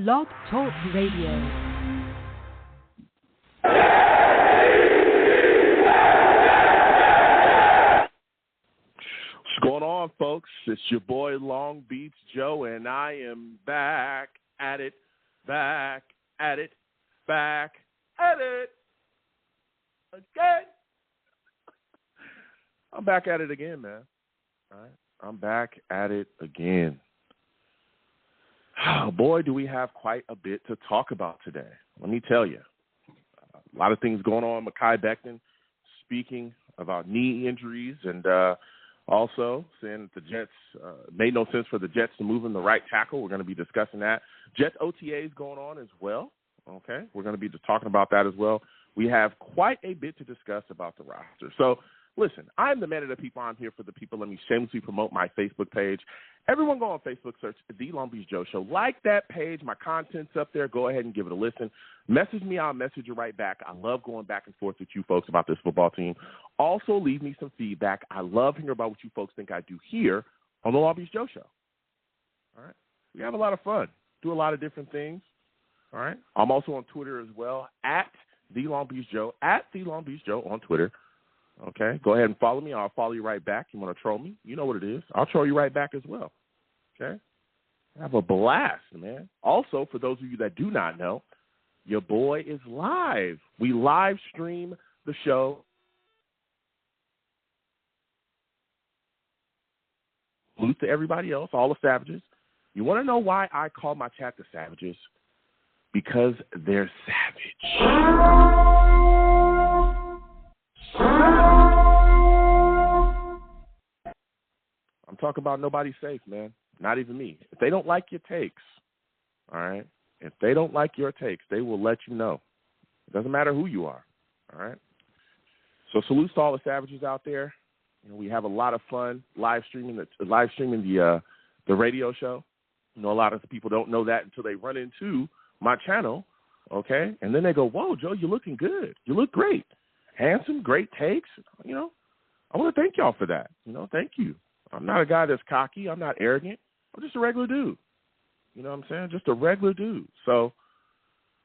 Blog Talk Radio. What's going on, folks? It's your boy Long Beach Joe, and I am back at it again. I'm back at it again, man. All right, I'm back at it again. Oh, boy, do we have quite a bit to talk about today. Let me tell you. A lot of things going on. Mekhi Becton speaking about knee injuries and also saying that the Jets made no sense for the Jets to move in the right tackle. We're going to be discussing that. Jets OTA is going on as well. Okay, we're going to be just talking about that as well. We have quite a bit to discuss about the roster. So, listen, I'm the man of the people. I'm here for the people. Let me shamelessly promote my Facebook page. Everyone go on Facebook, search The Long Beach Joe Show. Like that page. My content's up there. Go ahead and give it a listen. Message me. I'll message you right back. I love going back and forth with you folks about this football team. Also, leave me some feedback. I love hearing about what you folks think I do here on The Long Beach Joe Show. All right? We have a lot of fun. Do a lot of different things. All right? I'm also on Twitter as well, at The Long Beach Joe, at The Long Beach Joe on Twitter. Okay? Go ahead and follow me. I'll follow you right back. You want to troll me? You know what it is. I'll troll you right back as well. Okay? Have a blast, man. Also, for those of you that do not know, your boy is live. We live stream the show. Salute to everybody else, all the savages. You want to know why I call my chat the savages? Because they're savage. I'm talking about nobody's safe, man. Not even me. If they don't like your takes, all right? If they don't like your takes, they will let you know. It doesn't matter who you are, all right? So salute to all the savages out there. You know, we have a lot of fun live streaming the radio show. You know, a lot of people don't know that until they run into my channel, okay? And then they go, whoa, Joe, you're looking good. You look great. Handsome, great takes. You know, I want to thank y'all for that. You know, thank you. I'm not a guy that's cocky. I'm not arrogant. I'm just a regular dude. You know what I'm saying? Just a regular dude. So,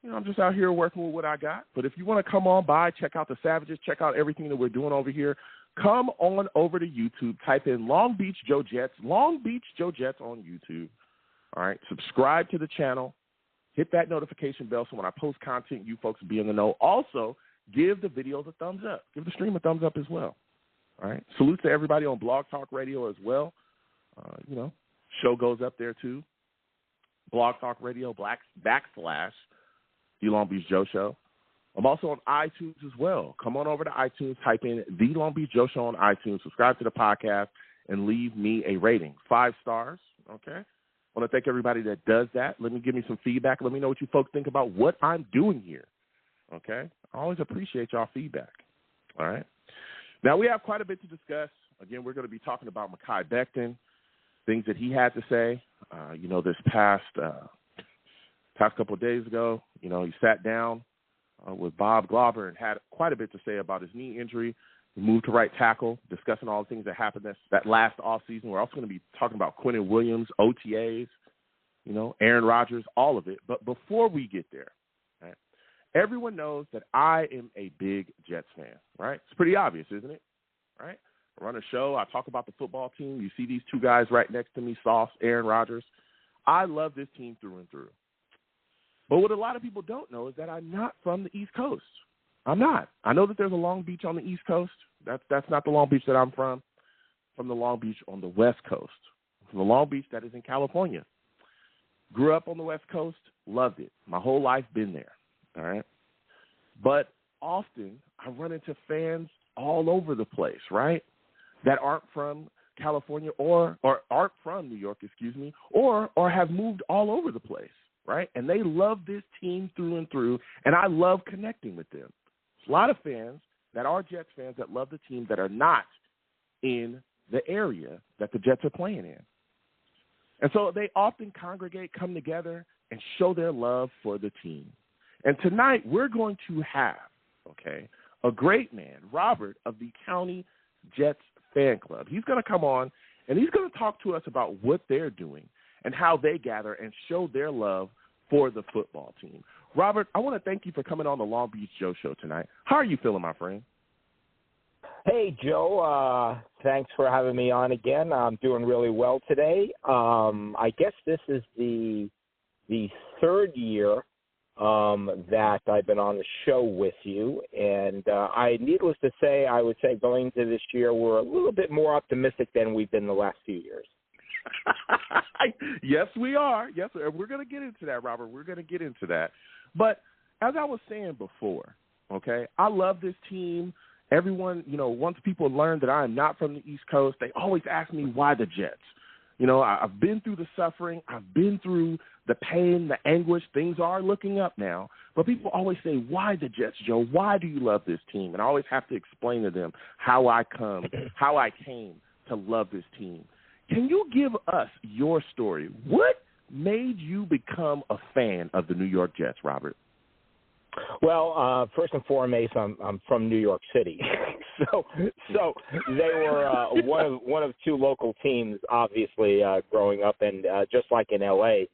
you know, I'm just out here working with what I got. But if you want to come on by, check out the Savages, check out everything that we're doing over here, come on over to YouTube. Type in Long Beach Joe Jets, Long Beach Joe Jets on YouTube. All right? Subscribe to the channel. Hit that notification bell so when I post content, you folks will be in the know. Also, give the videos a thumbs up. Give the stream a thumbs up as well. All right. Salute to everybody on Blog Talk Radio as well. You know, show goes up there too. Blog Talk Radio / The Long Beach Joe Show. I'm also on iTunes as well. Come on over to iTunes, type in The Long Beach Joe Show on iTunes, subscribe to the podcast, and leave me a rating. 5 stars. Okay. I want to thank everybody that does that. Give me some feedback. Let me know what you folks think about what I'm doing here. Okay. I always appreciate y'all feedback. All right. Now, we have quite a bit to discuss. Again, we're going to be talking about Mekhi Becton, things that he had to say. You know, this past couple of days ago, you know, he sat down with Bob Glauber and had quite a bit to say about his knee injury. He moved to right tackle, discussing all the things that happened that last offseason. We're also going to be talking about Quinnen Williams, OTAs, you know, Aaron Rodgers, all of it. But before we get there, right, everyone knows that I am a big Jets fan, right? It's pretty obvious, isn't it? Right? I run a show. I talk about the football team. You see these two guys right next to me, Sauce, Aaron Rodgers. I love this team through and through. But what a lot of people don't know is that I'm not from the East Coast. I'm not. I know that there's a Long Beach on the East Coast. That's not the Long Beach that I'm from. From the Long Beach on the West Coast. From the Long Beach that is in California. Grew up on the West Coast. Loved it. My whole life been there. All right. But often I run into fans all over the place, right, that aren't from California or aren't from New York, or have moved all over the place, right? And they love this team through and through, and I love connecting with them. There's a lot of fans that are Jets fans that love the team that are not in the area that the Jets are playing in. And so they often congregate, come together, and show their love for the team. And tonight we're going to have, a great man, Robert of the County Jets Fan Club. He's going to come on, and he's going to talk to us about what they're doing and how they gather and show their love for the football team. Robert, I want to thank you for coming on the Long Beach Joe Show tonight. How are you feeling, my friend? Hey, Joe. Thanks for having me on again. I'm doing really well today. I guess this is the third year that I've been on the show with you, and needless to say, I would say going into this year, we're a little bit more optimistic than we've been the last few years. Yes, we are. Yes, we're going to get into that, Robert. We're going to get into that. But as I was saying before, okay, I love this team. Everyone, once people learn that I am not from the East Coast, they always ask me why the Jets. I've been through the suffering. I've been through the pain, the anguish. Things are looking up now. But people always say, why the Jets, Joe? Why do you love this team? And I always have to explain to them how I came to love this team. Can you give us your story? What made you become a fan of the New York Jets, Robert? Well, first and foremost, I'm from New York City, so they were one of two local teams, obviously, growing up, and just like in L.A.,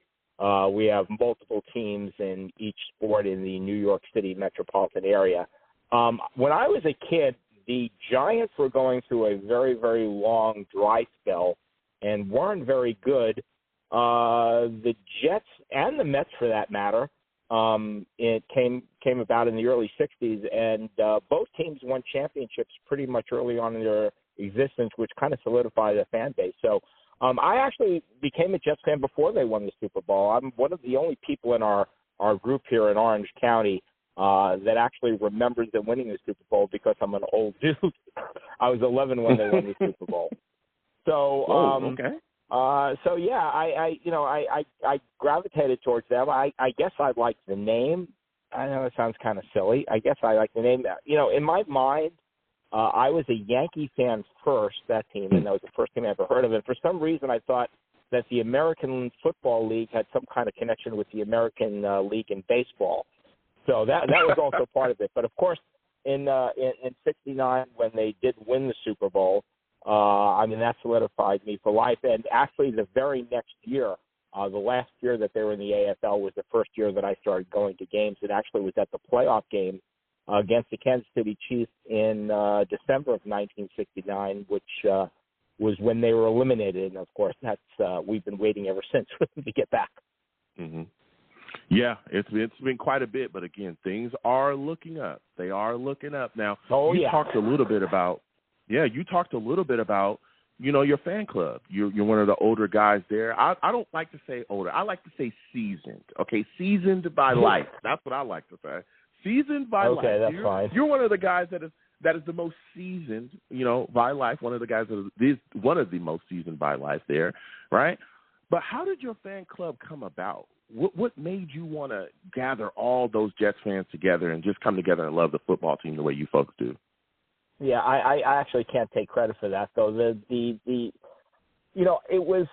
we have multiple teams in each sport in the New York City metropolitan area. When I was a kid, the Giants were going through a very, very long dry spell and weren't very good. The Jets and the Mets, for that matter, it came about in the early 60s, and both teams won championships pretty much early on in their existence, which kind of solidified the fan base. So I actually became a Jets fan before they won the Super Bowl. I'm one of the only people in our group here in Orange County that actually remembers them winning the Super Bowl because I'm an old dude. I was 11 when they won the Super Bowl. So, okay. So yeah, I gravitated towards them. I guess I liked the name. I know it sounds kind of silly. I guess I like the name. In my mind, I was a Yankee fan first, that team, and that was the first team I ever heard of. And for some reason, I thought that the American Football League had some kind of connection with the American League in baseball. So that was also part of it. But of course, in '69, when they did win the Super Bowl, that solidified me for life. And actually, the very next year, the last year that they were in the AFL was the first year that I started going to games. It actually was at the playoff game against the Kansas City Chiefs in December of 1969, which was when they were eliminated. And, of course, that's we've been waiting ever since for them to get back. Mm-hmm. Yeah, it's been quite a bit. But, again, things are looking up. They are looking up. Now, you talked a little bit about your fan club. You're one of the older guys there. I don't like to say older. I like to say seasoned. Okay, seasoned by life. That's what I like to say. Seasoned by life. Okay, that's fine. You're one of the guys that is the most seasoned, by life. One of the guys that is one of the most seasoned by life there, right? But how did your fan club come about? What made you want to gather all those Jets fans together and just come together and love the football team the way you folks do? Yeah, I actually can't take credit for that, though. It was,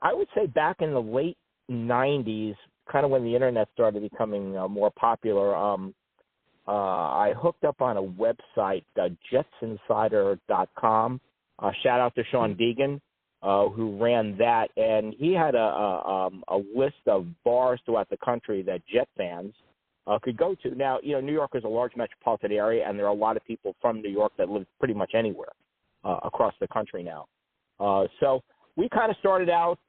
I would say, back in the late 90s, kind of when the internet started becoming more popular. I hooked up on a website, jetsinsider.com. Shout out to Sean Deegan, who ran that, and he had a list of bars throughout the country that Jet fans could go to. Now, New York is a large metropolitan area, and there are a lot of people from New York that live pretty much anywhere across the country now. So we kind of started out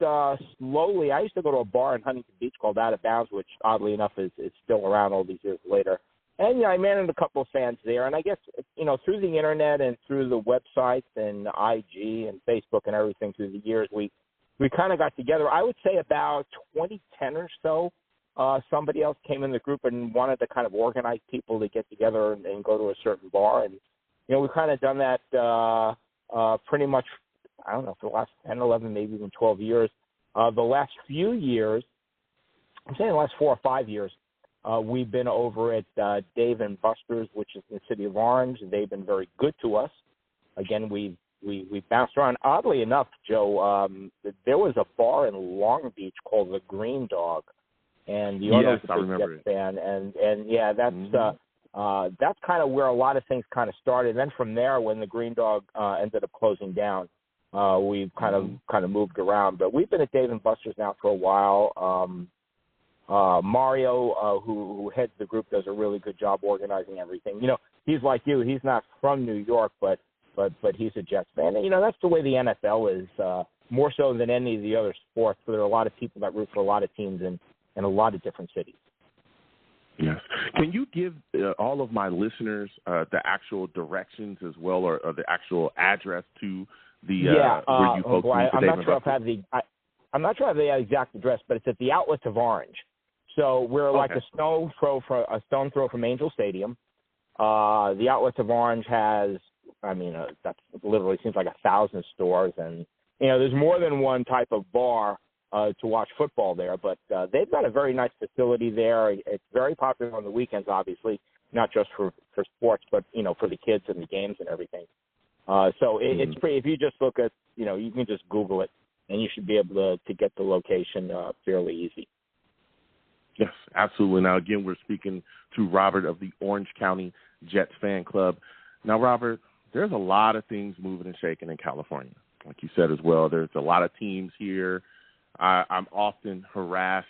slowly. I used to go to a bar in Huntington Beach called Out of Bounds, which oddly enough is still around all these years later. And I managed a couple of fans there. And I guess, through the internet and through the websites and IG and Facebook and everything through the years, we kind of got together. I would say about 2010 or so. Somebody else came in the group and wanted to kind of organize people to get together and go to a certain bar. And, we've kind of done that pretty much, I don't know, for the last 10, 11, maybe even 12 years. The last few years, I'm saying the last 4 or 5 years, we've been over at Dave & Buster's, which is in the city of Orange. They've been very good to us. Again, we bounced around. Oddly enough, Joe, there was a bar in Long Beach called the Green Dog. And the owner was a big Jets fan, and yeah, that's kind of where a lot of things kind of started. And then from there, when the Green Dog ended up closing down, we've kind of moved around. But we've been at Dave & Buster's now for a while. Mario, who heads the group, does a really good job organizing everything. You know, he's like you. He's not from New York, but he's a Jets fan. And, you know, that's the way the NFL is, more so than any of the other sports. So there are a lot of people that root for a lot of teams in a lot of different cities. Yes. Can you give all of my listeners the actual directions as well, or the actual address to the where you folks meet I'm not sure if I have I'm not sure I have the exact address, but it's at the Outlets of Orange. So we're like a stone throw from Angel Stadium. The Outlets of Orange has, that literally seems like 1,000 stores, and you know, there's more than one type of bar to watch football there, but they've got a very nice facility there. It's very popular on the weekends, obviously, not just for sports, but, you know, for the kids and the games and everything. So it's pretty, if you just look at, you know, you can just Google it, and you should be able to get the location fairly easy. Yes, absolutely. Now, again, we're speaking to Robert of the Orange County Jets Fan Club. Now, Robert, there's a lot of things moving and shaking in California. Like you said as well, there's a lot of teams here. I'm often harassed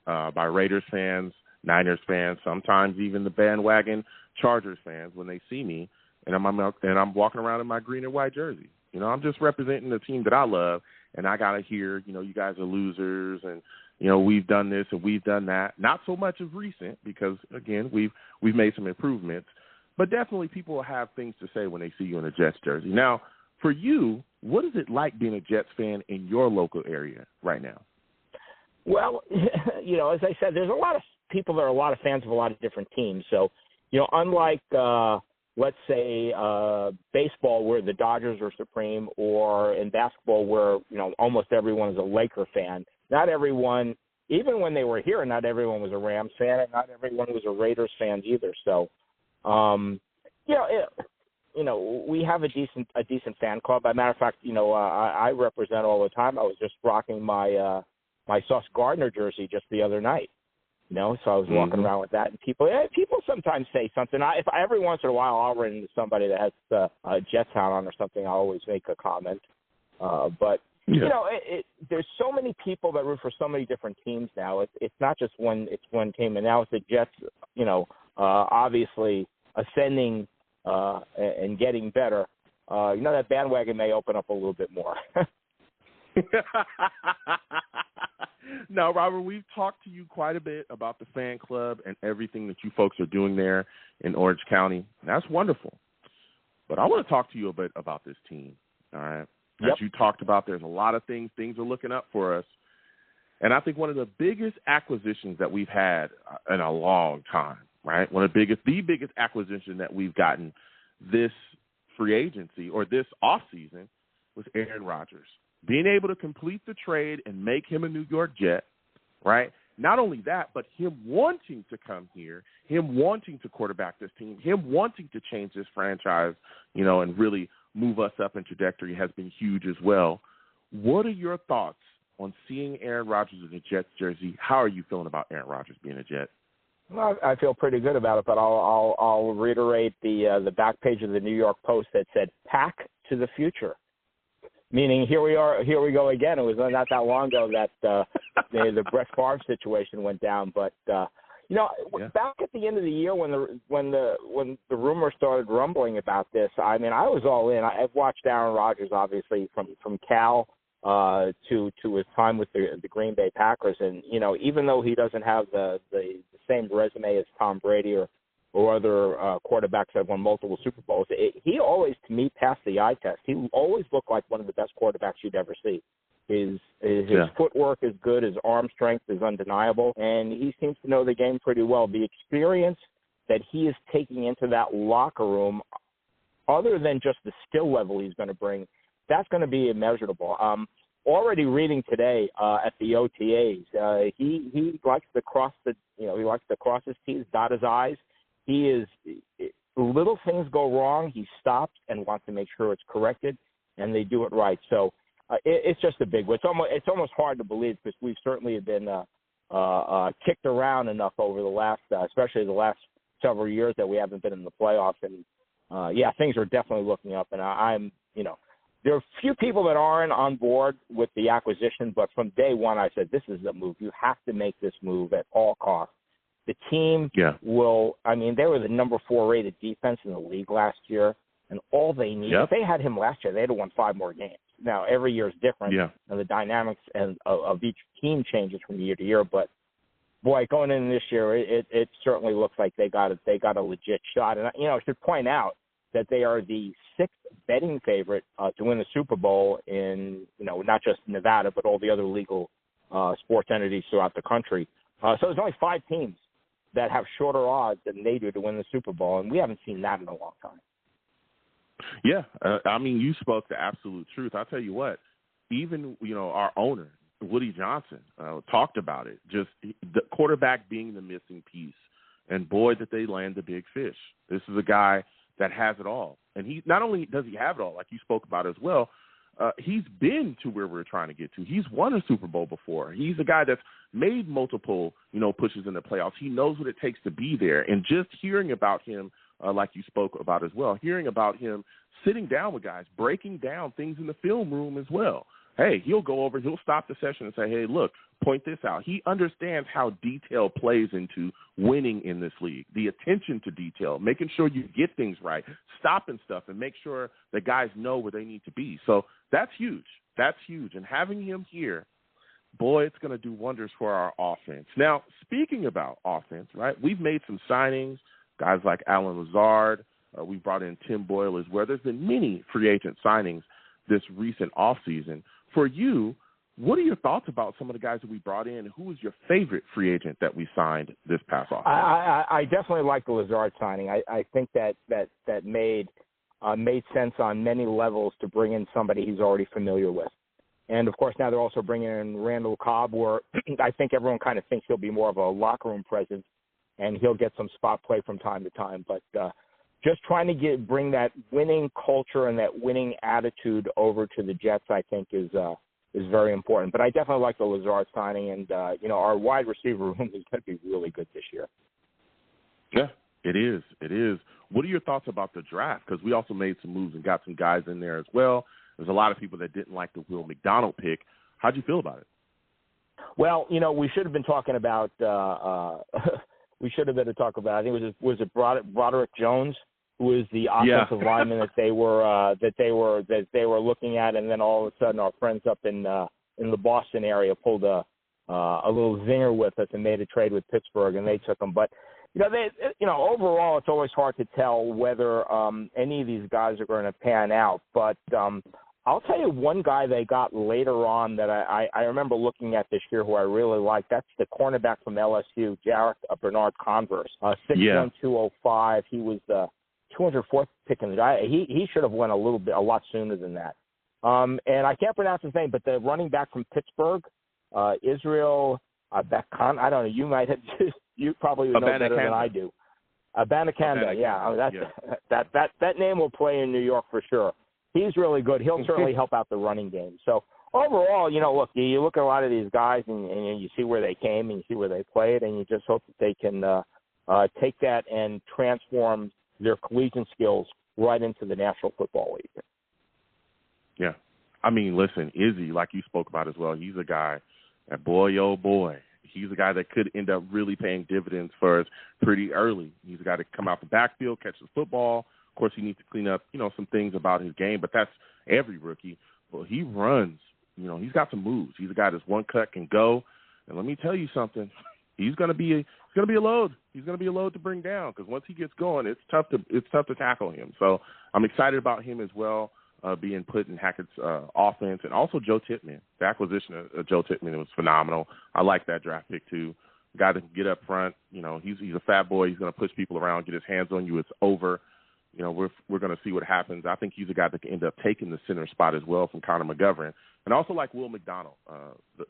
by Raiders fans, Niners fans, sometimes even the bandwagon Chargers fans when they see me, and I'm walking around in my green and white jersey. You know, I'm just representing the team that I love, and I gotta hear, you know, you guys are losers, and you know, we've done this and we've done that. Not so much of recent because, again, we've made some improvements, but definitely people will have things to say when they see you in a Jets jersey. Now, for you, what is it like being a Jets fan in your local area right now? Well, you know, as I said, there's a lot of people that are a lot of fans of a lot of different teams. So, you know, unlike, let's say, baseball where the Dodgers are supreme, or in basketball where, you know, almost everyone is a Laker fan, not everyone, even when they were here, not everyone was a Rams fan, and not everyone was a Raiders fan either. So, you know, we have a decent fan club. As a matter of fact, you know, I represent all the time. I was just rocking my Sauce Gardner jersey just the other night. You know, so I was walking around with that, and people sometimes say something. Every once in a while, I'll run into somebody that has a Jets hat on or something. I'll always make a comment. But you know, there's so many people that root for so many different teams now. It's not just one team, and now it's the Jets. You know, obviously ascending and getting better. You know, that bandwagon may open up a little bit more. Now, Robert, we've talked to you quite a bit about the fan club and everything that you folks are doing there in Orange County. That's wonderful. But I want to talk to you a bit about this team, all right? As you talked about, there's a lot of things are looking up for us. And I think one of the biggest acquisitions that we've had in a long time, right? The biggest acquisition that we've gotten this free agency or this offseason was Aaron Rodgers. Being able to complete the trade and make him a New York Jet, right? Not only that, but him wanting to come here, him wanting to quarterback this team, him wanting to change this franchise, you know, and really move us up in trajectory has been huge as well. What are your thoughts on seeing Aaron Rodgers in a Jets jersey? How are you feeling about Aaron Rodgers being a Jet? Well, I feel pretty good about it, but I'll reiterate the back page of the New York Post that said "Pack to the Future." Meaning, here we go again. It was not that long ago that the Brett Favre situation went down. But you know, back at the end of the year when the rumors started rumbling about this, I mean, I was all in. I've watched Aaron Rodgers obviously from Cal to his time with the Green Bay Packers, and you know, even though he doesn't have the same resume as Tom Brady or other quarterbacks that have won multiple Super Bowls, he always, to me, passed the eye test. He always looked like one of the best quarterbacks you'd ever see. His footwork is good. His arm strength is undeniable. And he seems to know the game pretty well. The experience that he is taking into that locker room, other than just the skill level he's going to bring, that's going to be immeasurable. Already reading today at the OTAs, he likes to cross his T's, dot his I's. He is, little things go wrong, he stops and wants to make sure it's corrected, and they do it right. So it's just a big one. It's almost hard to believe because we've certainly been kicked around enough over the last, especially the last several years, that we haven't been in the playoffs. And things are definitely looking up. And I'm, you know, there are a few people that aren't on board with the acquisition, but from day one I said, this is the move. You have to make this move at all costs. The team will – I mean, they were the number 4 rated defense in the league last year, and all they need – if they had him last year, they'd have won 5 more games. Now, every year is different, and the dynamics of each team changes from year to year. But, boy, going into this year, it certainly looks like they got a legit shot. And, I should point out that they are the 6th betting favorite to win the Super Bowl in, not just Nevada, but all the other legal sports entities throughout the country. So there's only 5 teams that have shorter odds than they do to win the Super Bowl, and we haven't seen that in a long time. Yeah, I mean, you spoke the absolute truth. I'll tell you what, even, our owner, Woody Johnson, talked about it, just the quarterback being the missing piece. And, boy, did they land the big fish. This is a guy that has it all. And he not only does he have it all, like you spoke about as well, he's been to where we're trying to get to. He's won a Super Bowl before. He's a guy that's made multiple, pushes in the playoffs. He knows what it takes to be there. And just hearing about him, like you spoke about as well, hearing about him sitting down with guys, breaking down things in the film room as well. Hey, he'll stop the session and say, hey, look, point this out. He understands how detail plays into winning in this league, the attention to detail, making sure you get things right, stopping stuff, and make sure the guys know where they need to be. So that's huge. That's huge. And having him here, boy, it's going to do wonders for our offense. Now, speaking about offense, right, we've made some signings, guys like Alan Lazard. We brought in Tim Boyle as well. There's been many free agent signings this recent offseason. For you, what are your thoughts about some of the guys that we brought in? Who was your favorite free agent that we signed this past offseason? I definitely like the Lazard signing. I think that made sense on many levels to bring in somebody he's already familiar with. And, of course, now they're also bringing in Randall Cobb, where I think everyone kind of thinks he'll be more of a locker room presence, and he'll get some spot play from time to time. But just trying to bring that winning culture and that winning attitude over to the Jets, I think, is very important. But I definitely like the Lazard signing, and our wide receiver room is going to be really good this year. Yeah, it is. It is. What are your thoughts about the draft? Because we also made some moves and got some guys in there as well. There's a lot of people that didn't like the Will McDonald pick. How'd you feel about it? Well, we should have been talking about. We should have been talking about. I think was it Broderick Jones, who is the offensive lineman that they were looking at, and then all of a sudden our friends up in the Boston area pulled a little zinger with us and made a trade with Pittsburgh, and they took him. But overall it's always hard to tell whether any of these guys are going to pan out. But I'll tell you one guy they got later on that I remember looking at this year who I really like. That's the cornerback from LSU, Jarek Bernard Converse, 6'1", 205. He was the 204th pick in the draft. He should have went a lot sooner than that. And I can't pronounce his name, but the running back from Pittsburgh, Israel Becton. I don't know. You might have. You probably know better than I do. Abanikanda. Yeah. That name will play in New York for sure. He's really good. He'll certainly help out the running game. So overall, look, you look at a lot of these guys and you see where they came and you see where they played, and you just hope that they can take that and transform their collegiate skills right into the National Football League. Yeah. I mean, listen, Izzy, like you spoke about as well, he's a guy that, boy, oh boy, he's a guy that could end up really paying dividends for us pretty early. He's a guy that come out the backfield, catch the football. Of course, he needs to clean up, some things about his game, but that's every rookie. Well, he runs. He's got some moves. He's a guy that's one cut can go. And let me tell you something. He's going to be a load. He's going to be a load to bring down because once he gets going, it's tough to tackle him. So I'm excited about him as well, being put in Hackett's offense, and also Joe Tippmann. The acquisition of Joe Tippmann was phenomenal. I like that draft pick too. A guy that can get up front. He's a fat boy. He's going to push people around, get his hands on you. It's over. We're going to see what happens. I think he's a guy that can end up taking the center spot as well from Connor McGovern. And also like Will McDonald,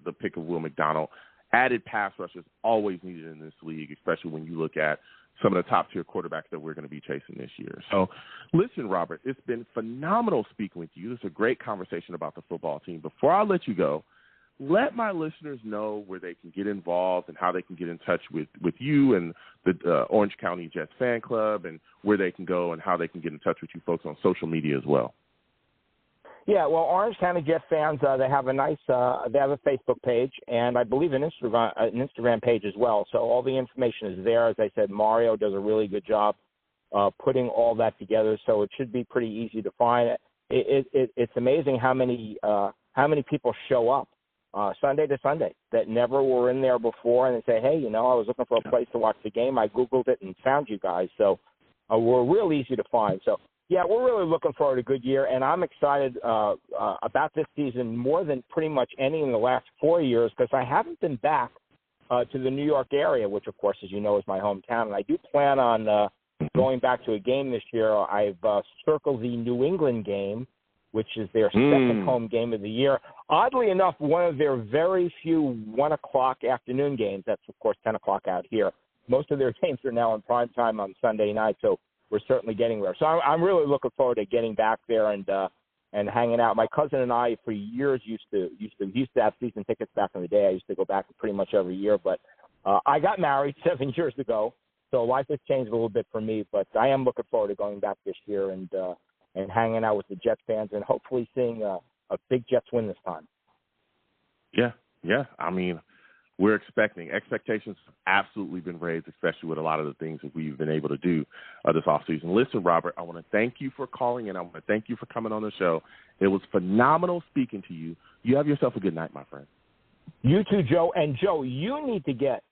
the pick of Will McDonald. Added pass rush is always needed in this league, especially when you look at some of the top-tier quarterbacks that we're going to be chasing this year. So, listen, Robert, it's been phenomenal speaking with you. This is a great conversation about the football team. Before I let you go, let my listeners know where they can get involved and how they can get in touch with you and the Orange County Jets fan club, and where they can go and how they can get in touch with you folks on social media as well. Yeah, well, Orange County Jet fans, they have a nice, they have a Facebook page, and I believe an Instagram page as well. So all the information is there. As I said, Mario does a really good job putting all that together. So it should be pretty easy to find. It's amazing how many people show up Sunday to Sunday that never were in there before, and they say, hey, I was looking for a place to watch the game. I Googled it and found you guys. So we're real easy to find. So. Yeah, we're really looking forward to a good year, and I'm excited about this season more than pretty much any in the last 4 years because I haven't been back to the New York area, which, of course, as you know, is my hometown. And I do plan on going back to a game this year. I've circled the New England game, which is their second home game of the year. Oddly enough, one of their very few 1 o'clock afternoon games. That's, of course, 10 o'clock out here. Most of their games are now in prime time on Sunday night, so we're certainly getting there. So I'm really looking forward to getting back there and hanging out. My cousin and I, for years, used to have season tickets back in the day. I used to go back pretty much every year. But I got married 7 years ago, so life has changed a little bit for me. But I am looking forward to going back this year and hanging out with the Jets fans and hopefully seeing a big Jets win this time. Yeah. I mean, we're expectations have absolutely been raised, especially with a lot of the things that we've been able to do this offseason. Listen, Robert, I want to thank you for calling in. I want to thank you for coming on the show. It was phenomenal speaking to you. You have yourself a good night, my friend. You too, Joe. And, Joe, you need to get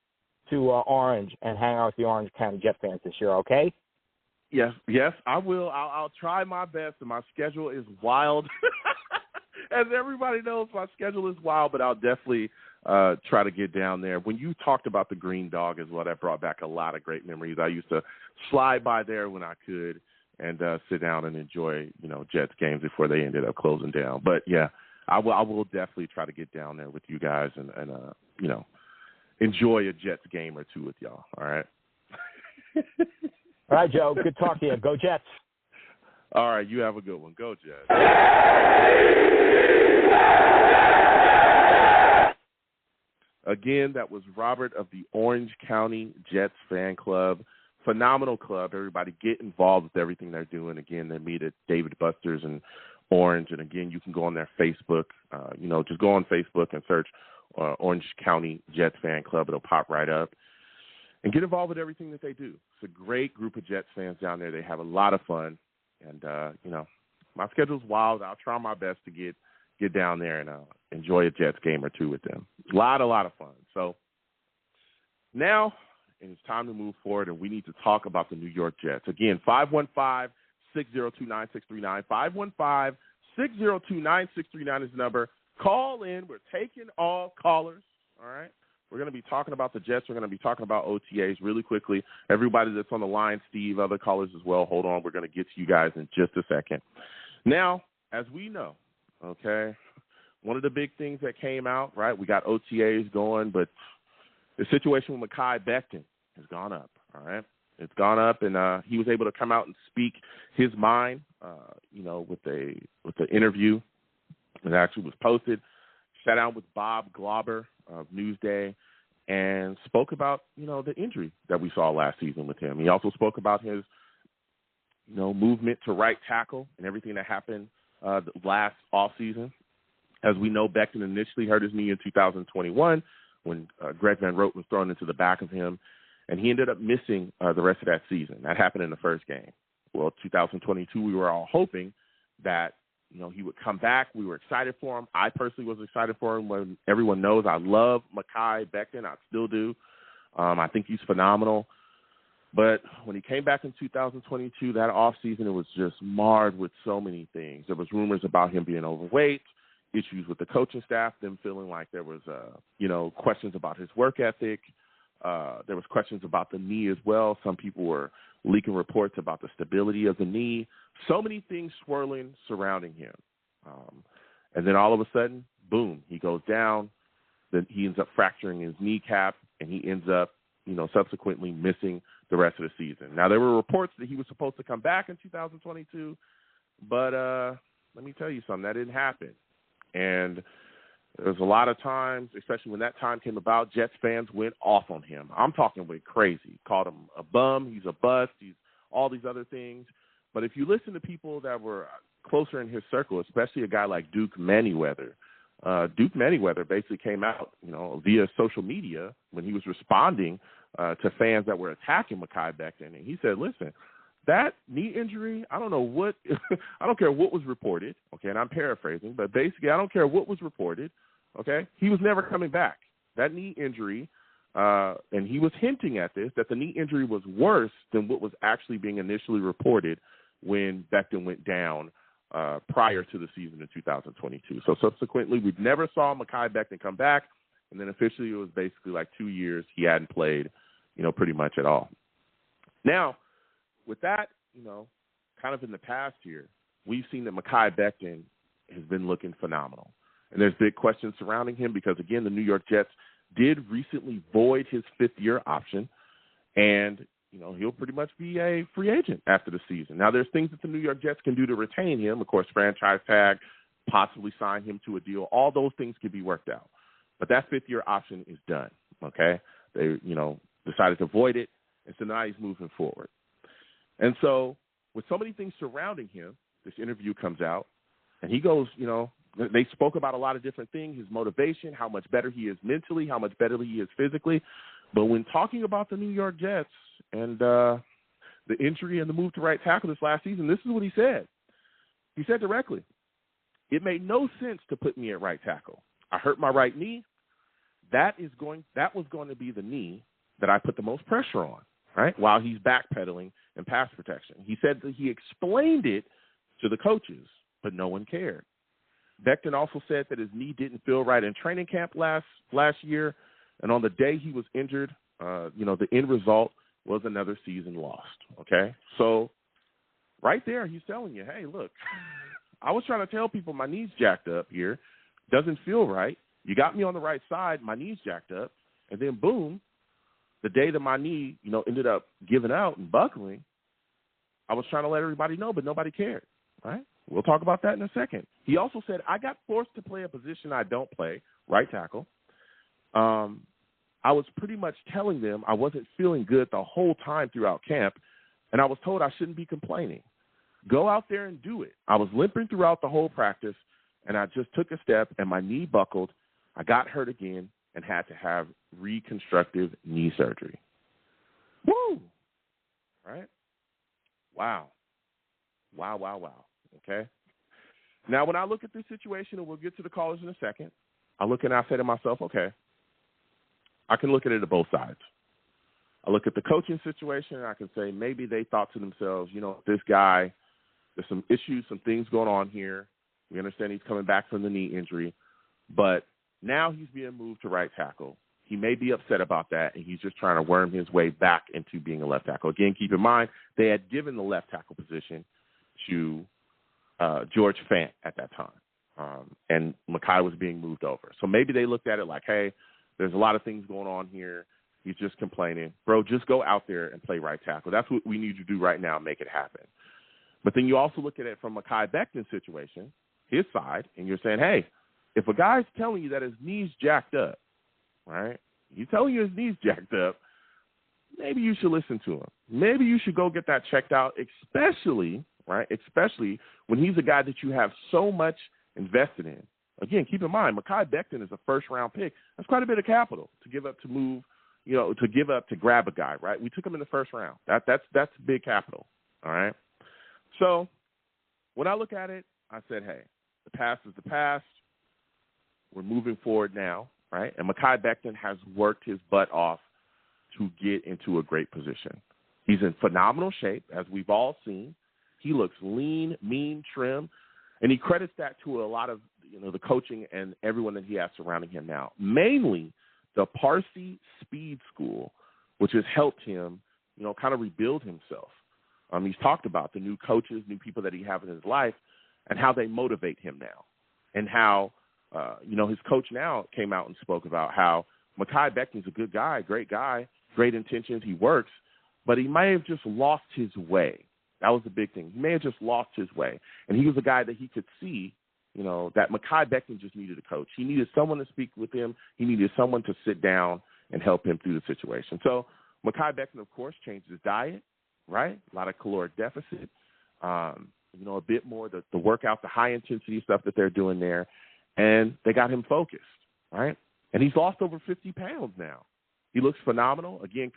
to Orange and hang out with the Orange County Jet fans this year, okay? Yes, I will. I'll try my best, and my schedule is wild. As everybody knows, my schedule is wild, but I'll definitely try to get down there. When you talked about the Green Dog as well, that brought back a lot of great memories. I used to slide by there when I could and sit down and enjoy, Jets games before they ended up closing down. But, yeah, I will definitely try to get down there with you guys and enjoy a Jets game or two with y'all, all right? All right, Joe. Good talk to you. Go Jets. All right, you have a good one. Go Jets. Again, that was Robert of the Orange County Jets fan club. Phenomenal club. Everybody get involved with everything they're doing. Again, they meet at David Buster's and Orange. And, again, you can go on their Facebook. Just go on Facebook and search Orange County Jets fan club. It'll pop right up. And get involved with everything that they do. It's a great group of Jets fans down there. They have a lot of fun. And, my schedule's wild. I'll try my best to get down there and enjoy a Jets game or two with them. A lot of fun. So now it's time to move forward, and we need to talk about the New York Jets. Again, 515-602-9639. 515-602-9639 is the number. Call in. We're taking all callers, all right? We're going to be talking about the Jets. We're going to be talking about OTAs really quickly. Everybody that's on the line, Steve, other callers as well, hold on. We're going to get to you guys in just a second. Now, as we know, okay, one of the big things that came out, right, we got OTAs going, but the situation with Mekhi Becton has gone up, all right? It's gone up, and he was able to come out and speak his mind, with the interview that actually was posted. Sat down with Bob Glauber of Newsday and spoke about, the injury that we saw last season with him. He also spoke about his, movement to right tackle and everything that happened the last offseason. As we know, Becton initially hurt his knee in 2021 when Greg Van Rote was thrown into the back of him, and he ended up missing the rest of that season. That happened in the first game. Well, 2022, we were all hoping that, he would come back. We were excited for him. I personally was excited for him. When everyone knows I love Mekhi Becton. I still do. I think he's phenomenal. But when he came back in 2022, that offseason, it was just marred with so many things. There was rumors about him being overweight, issues with the coaching staff, them feeling like there was, questions about his work ethic. There was questions about the knee as well. Some people were leaking reports about the stability of the knee. So many things swirling surrounding him. And then all of a sudden, boom, he goes down. Then he ends up fracturing his kneecap, and he ends up, subsequently missing the rest of the season. Now, there were reports that he was supposed to come back in 2022, but let me tell you something, that didn't happen. And there's a lot of times, especially when that time came about, Jets fans went off on him. I'm talking went crazy. Called him a bum. He's a bust. He's all these other things. But if you listen to people that were, closer in his circle, especially a guy like Duke Manyweather. Duke Manyweather basically came out, via social media when he was responding to fans that were attacking Mekhi Becton. And he said, listen, that knee injury, I don't know what – I don't care what was reported, okay, and I'm paraphrasing, but basically I don't care what was reported, okay, he was never coming back. That knee injury and he was hinting at this, that the knee injury was worse than what was actually being initially reported when Becton went down prior to the season in 2022. So subsequently, we never saw Mekhi Becton come back, and then officially it was basically like 2 years he hadn't played, pretty much at all. Now, with that, kind of in the past year, we've seen that Mekhi Becton has been looking phenomenal. And there's big questions surrounding him because, again, the New York Jets did recently void his fifth-year option, and he'll pretty much be a free agent after the season. Now, there's things that the New York Jets can do to retain him. Of course, franchise tag, possibly sign him to a deal. All those things can be worked out. But that fifth-year option is done, okay? They, decided to void it, and so now he's moving forward. And so with so many things surrounding him, this interview comes out, and he goes, they spoke about a lot of different things, his motivation, how much better he is mentally, how much better he is physically. But when talking about the New York Jets and the injury and the move to right tackle this last season, this is what he said. He said directly, it made no sense to put me at right tackle. I hurt my right knee. That was going to be the knee that I put the most pressure on, right, while he's backpedaling in pass protection. He said that he explained it to the coaches, but no one cared. Becton also said that his knee didn't feel right in training camp last year, and on the day he was injured, the end result was another season lost, okay? So right there he's telling you, hey, look, I was trying to tell people my knee's jacked up here. Doesn't feel right. You got me on the right side, my knee's jacked up, and then boom, the day that my knee, ended up giving out and buckling, I was trying to let everybody know, but nobody cared, right? We'll talk about that in a second. He also said, I got forced to play a position I don't play, right tackle. I was pretty much telling them I wasn't feeling good the whole time throughout camp, and I was told I shouldn't be complaining. Go out there and do it. I was limping throughout the whole practice, and I just took a step, and my knee buckled. I got hurt again and had to have reconstructive knee surgery. Woo! Right? Wow. Wow. Okay? Now, when I look at this situation, and we'll get to the callers in a second, I look and I say to myself, okay, I can look at it at both sides. I look at the coaching situation, and I can say maybe they thought to themselves, this guy, there's some issues, some things going on here. We understand he's coming back from the knee injury, but now he's being moved to right tackle. He may be upset about that, and he's just trying to worm his way back into being a left tackle. Again, keep in mind, they had given the left tackle position to George Fant at that time, and Mekhi was being moved over. So maybe they looked at it like, hey, there's a lot of things going on here. He's just complaining. Bro, just go out there and play right tackle. That's what we need you to do right now and make it happen. But then you also look at it from Mekhi Becton's situation, his side, and you're saying, hey, if a guy's telling you that his knee's jacked up, right, he's telling you his knee's jacked up, maybe you should listen to him. Maybe you should go get that checked out, especially when he's a guy that you have so much invested in. Again, keep in mind, Mekhi Becton is a first-round pick. That's quite a bit of capital to give up to move, to give up to grab a guy, right? We took him in the first round. That's big capital, all right? So when I look at it, I said, hey, the past is the past. We're moving forward now, right? And Mekhi Becton has worked his butt off to get into a great position. He's in phenomenal shape, as we've all seen. He looks lean, mean, trim, and he credits that to a lot of the coaching and everyone that he has surrounding him now, mainly the Parsi Speed School, which has helped him, kind of rebuild himself. He's talked about the new coaches, new people that he has in his life, and how they motivate him now, and how his coach now came out and spoke about how Mekhi Becton's a good guy, great intentions, he works, but he may have just lost his way. That was the big thing. He may have just lost his way. And he was a guy that he could see, that Mekhi Becton just needed a coach. He needed someone to speak with him. He needed someone to sit down and help him through the situation. So Mekhi Becton, of course, changed his diet, right? A lot of caloric deficit. a bit more, the workout, the high-intensity stuff that they're doing there, and they got him focused, right? And he's lost over 50 pounds now. He looks phenomenal. Again,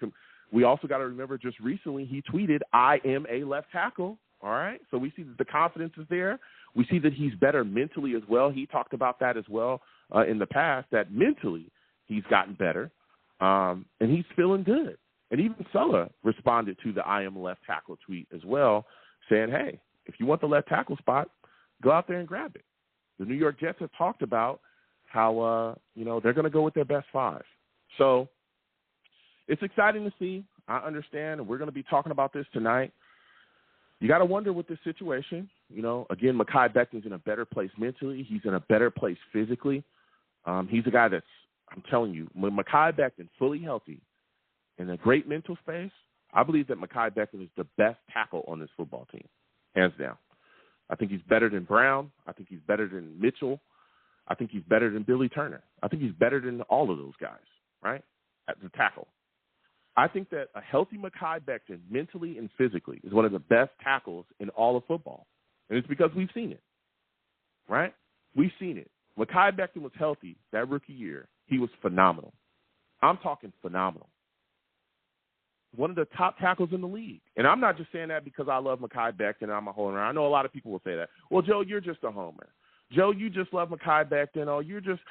we also got to remember just recently he tweeted, "I am a left tackle," all right? So we see that the confidence is there. We see that he's better mentally as well. He talked about that as well in the past, that mentally he's gotten better, and he's feeling good. And even Sulla responded to the "I am a left tackle" tweet as well, saying, hey, if you want the left tackle spot, go out there and grab it. The New York Jets have talked about how, they're going to go with their best 5. So it's exciting to see. I understand, and we're going to be talking about this tonight. You got to wonder with this situation. Again, Mekhi Becton's in a better place mentally. He's in a better place physically. He's a guy that's, I'm telling you, when Mekhi Becton fully healthy in a great mental space, I believe that Mekhi Becton is the best tackle on this football team, hands down. I think he's better than Brown. I think he's better than Mitchell. I think he's better than Billy Turner. I think he's better than all of those guys, right, at the tackle. I think that a healthy Mekhi Becton, mentally and physically, is one of the best tackles in all of football. And it's because we've seen it, right? We've seen it. Mekhi Becton was healthy that rookie year. He was phenomenal. I'm talking phenomenal. One of the top tackles in the league. And I'm not just saying that because I love Mekhi Becton and I'm a homer. I know a lot of people will say that. Well, Joe, you're just a homer. Joe, you just love Mekhi Becton. Oh, you're just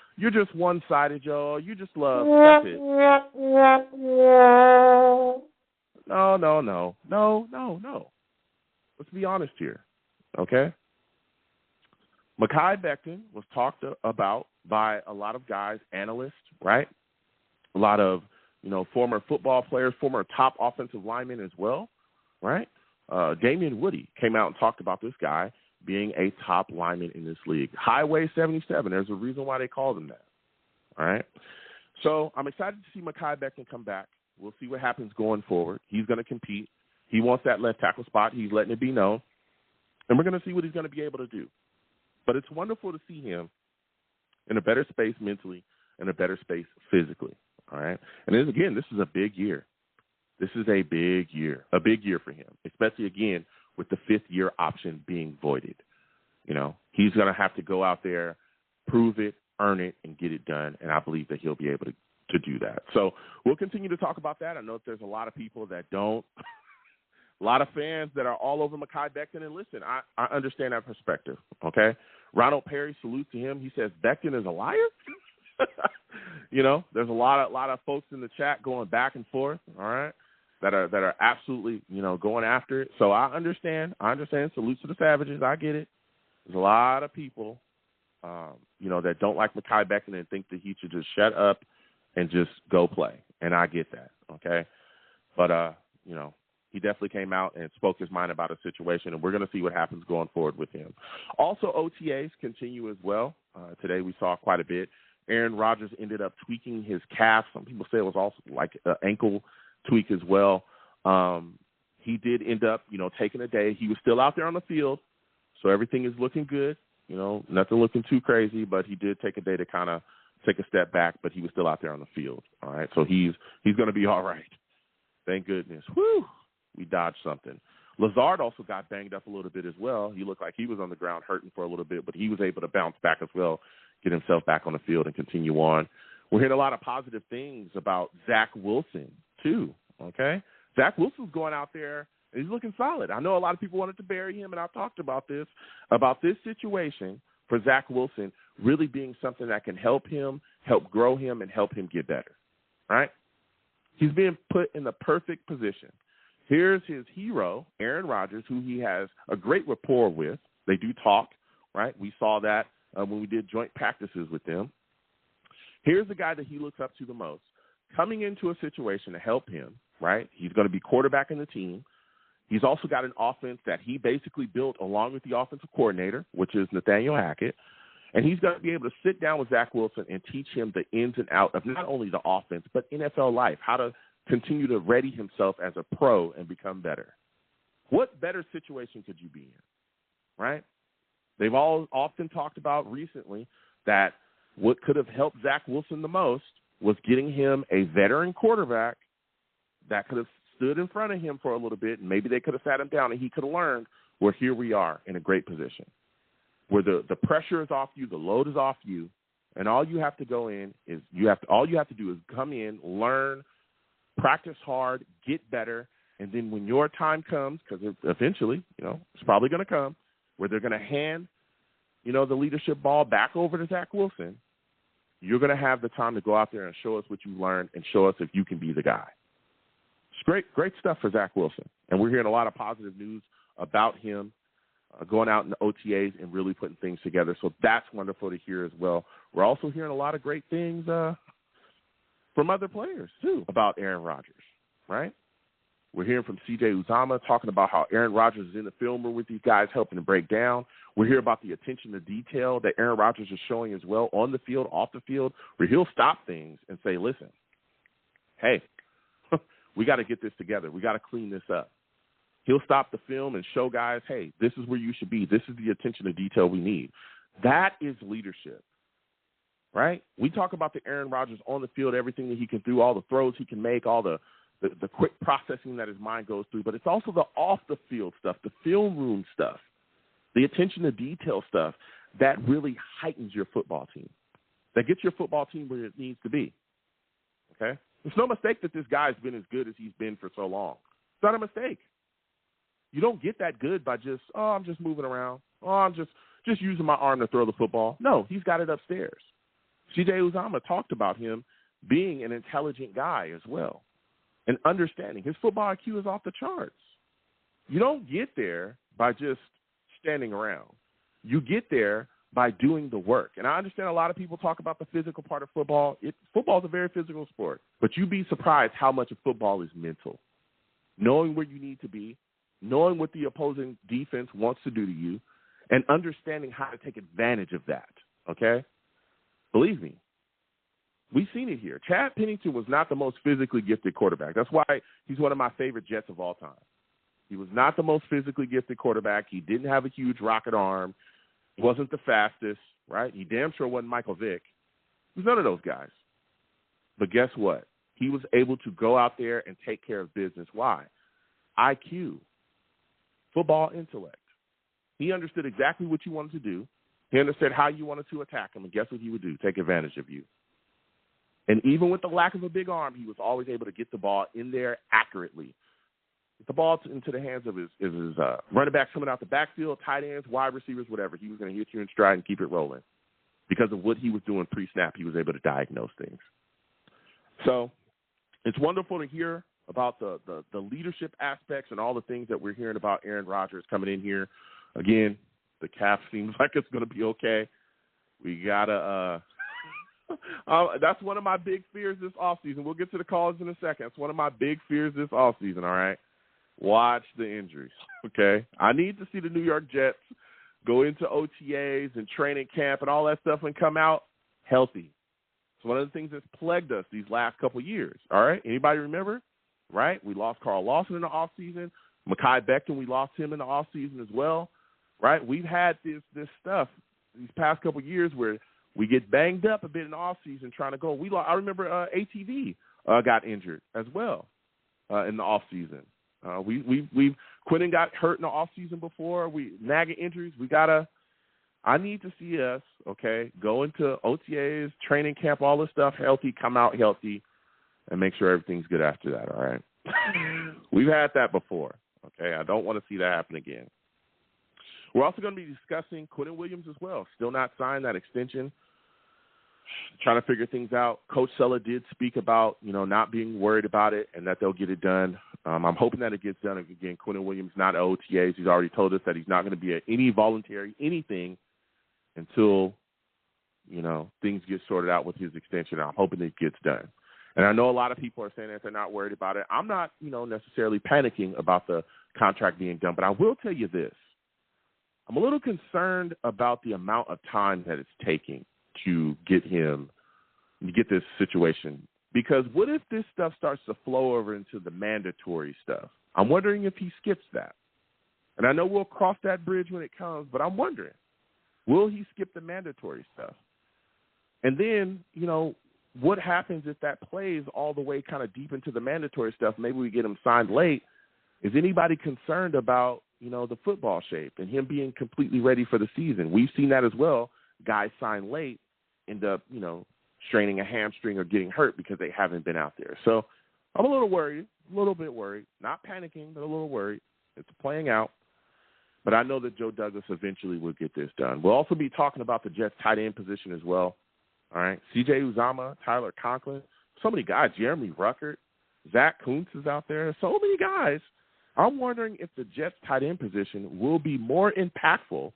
one-sided, Joe. You just love. That's it. No. Let's be honest here, okay? Mekhi Becton was talked about by a lot of guys, analysts, right? A lot of, former football players, former top offensive linemen as well, right? Damian Woody came out and talked about this guy being a top lineman in this league. Highway 77, there's a reason why they called him that, all right? So I'm excited to see Mekhi Becton come back. We'll see what happens going forward. He's going to compete. He wants that left tackle spot. He's letting it be known. And we're going to see what he's going to be able to do. But it's wonderful to see him in a better space mentally and a better space physically, all right? And again, this is a big year. This is a big year for him, especially, again, with the 5th-year option being voided. He's going to have to go out there, prove it, earn it, and get it done, and I believe that he'll be able to do that. So we'll continue to talk about that. I know that there's a lot of people that don't, a lot of fans that are all over Mekhi Becton, and listen, I understand that perspective, okay? Ronald Perry, salute to him. He says, Becton is a liar? There's a lot of folks in the chat going back and forth, all right, that are absolutely, going after it. So I understand. Salute to the savages. I get it. There's a lot of people, that don't like Mekhi Becton and think that he should just shut up and just go play. And I get that, okay? But, he definitely came out and spoke his mind about a situation, and we're going to see what happens going forward with him. Also, OTAs continue as well. Today we saw quite a bit. Aaron Rodgers ended up tweaking his calf. Some people say it was also like an ankle tweak as well. He did end up, taking a day. He was still out there on the field, so everything is looking good. Nothing looking too crazy, but he did take a day to kind of take a step back, but he was still out there on the field. All right, so he's going to be all right. Thank goodness. Whew, we dodged something. Lazard also got banged up a little bit as well. He looked like he was on the ground hurting for a little bit, but he was able to bounce back as well, get himself back on the field and continue on. We're hearing a lot of positive things about Zach Wilson too, okay? Zach Wilson's going out there, and he's looking solid. I know a lot of people wanted to bury him, and I've talked about this situation for Zach Wilson really being something that can help him, help grow him, and help him get better, right? He's being put in the perfect position. Here's his hero, Aaron Rodgers, who he has a great rapport with. They do talk, right? We saw that when we did joint practices with them. Here's the guy that he looks up to the most, coming into a situation to help him, right? He's going to be quarterbacking the team. He's also got an offense that he basically built along with the offensive coordinator, which is Nathaniel Hackett. And he's going to be able to sit down with Zach Wilson and teach him the ins and outs of not only the offense, but NFL life, how to continue to ready himself as a pro and become better. What better situation could you be in, right? They've all often talked about recently that what could have helped Zach Wilson the most was getting him a veteran quarterback that could have stood in front of him for a little bit, and maybe they could have sat him down and he could have learned where here we are in a great position, where the pressure is off you, the load is off you, and all you have to go in is all you have to do is come in, learn, practice hard, get better, and then when your time comes, because eventually, it's probably going to come, where they're going to hand, the leadership ball back over to Zach Wilson, you're going to have the time to go out there and show us what you learned and show us if you can be the guy. It's great stuff for Zach Wilson, and we're hearing a lot of positive news about him going out in the OTAs and really putting things together. So that's wonderful to hear as well. We're also hearing a lot of great things from other players, too, about Aaron Rodgers, right? We're hearing from C.J. Uzomah talking about how Aaron Rodgers is in the film room with these guys helping to break down. We're hearing about the attention to detail that Aaron Rodgers is showing as well on the field, off the field, where he'll stop things and say, listen, hey, we got to get this together. We got to clean this up. He'll stop the film and show guys, hey, this is where you should be. This is the attention to detail we need. That is leadership, right? We talk about the Aaron Rodgers on the field, everything that he can do, all the throws he can make, all the quick processing that his mind goes through. But it's also the off-the-field stuff, the film room stuff, the attention to detail stuff that really heightens your football team, that gets your football team where it needs to be, okay? It's no mistake that this guy's been as good as he's been for so long. It's not a mistake. You don't get that good by just, I'm just moving around. I'm just using my arm to throw the football. No, he's got it upstairs. C.J. Uzomah talked about him being an intelligent guy as well and understanding. His football IQ is off the charts. You don't get there by just standing around. You get there by doing the work. And I understand a lot of people talk about the physical part of football. Football is a very physical sport, but you'd be surprised how much of football is mental. Knowing where you need to be, knowing what the opposing defense wants to do to you, and understanding how to take advantage of that, okay? Believe me, we've seen it here. Chad Pennington was not the most physically gifted quarterback. That's why he's one of my favorite Jets of all time. He was not the most physically gifted quarterback. He didn't have a huge rocket arm. He wasn't the fastest, right? He damn sure wasn't Michael Vick. He was none of those guys. But guess what? He was able to go out there and take care of business. Why? IQ. Football intellect. He understood exactly what you wanted to do. He understood how you wanted to attack him, and guess what he would do? Take advantage of you. And even with the lack of a big arm, he was always able to get the ball in there accurately. Get the ball into the hands of his running backs coming out the backfield, tight ends, wide receivers, whatever. He was going to hit you in stride and keep it rolling. Because of what he was doing pre-snap, he was able to diagnose things. So it's wonderful to hear about the leadership aspects and all the things that we're hearing about Aaron Rodgers coming in here. Again, the calf seems like it's going to be okay. We got to that's one of my big fears this offseason. We'll get to the calls in a second. It's one of my big fears this offseason, all right? Watch the injuries, okay? I need to see the New York Jets go into OTAs and training camp and all that stuff and come out healthy. It's one of the things that's plagued us these last couple of years, all right? Anybody remember? Right? We lost Carl Lawson in the offseason. Mekhi Becton, we lost him in the offseason as well, right? We've had this stuff these past couple of years where we get banged up a bit in the offseason trying to go. I remember ATV got injured as well in the offseason. Quentin got hurt in the offseason before. Nagging injuries. I need to see us, okay, go into OTAs, training camp, all this stuff, healthy, come out healthy, and make sure everything's good after that, all right? We've had that before, okay? I don't want to see that happen again. We're also going to be discussing Quentin Williams as well. Still not signed that extension. Trying to figure things out. Coach Sella did speak about, not being worried about it and that they'll get it done. I'm hoping that it gets done. Again, Quentin Williams not at OTAs. He's already told us that he's not going to be at any voluntary anything until, things get sorted out with his extension. I'm hoping it gets done. And I know a lot of people are saying that they're not worried about it. I'm not, necessarily panicking about the contract being done, but I will tell you this. I'm a little concerned about the amount of time that it's taking to get this situation. Because what if this stuff starts to flow over into the mandatory stuff? I'm wondering if he skips that. And I know we'll cross that bridge when it comes, but I'm wondering, will he skip the mandatory stuff? And then, what happens if that plays all the way kind of deep into the mandatory stuff? Maybe we get him signed late. Is anybody concerned about, the football shape and him being completely ready for the season. We've seen that as well. Guys sign late, end up, straining a hamstring or getting hurt because they haven't been out there. So I'm a little bit worried, not panicking, but a little worried. It's playing out. But I know that Joe Douglas eventually will get this done. We'll also be talking about the Jets tight end position as well. All right. C.J. Uzomah, Tyler Conklin, so many guys. Jeremy Ruckert, Zach Kuntz is out there. So many guys. I'm wondering if the Jets tight end position will be more impactful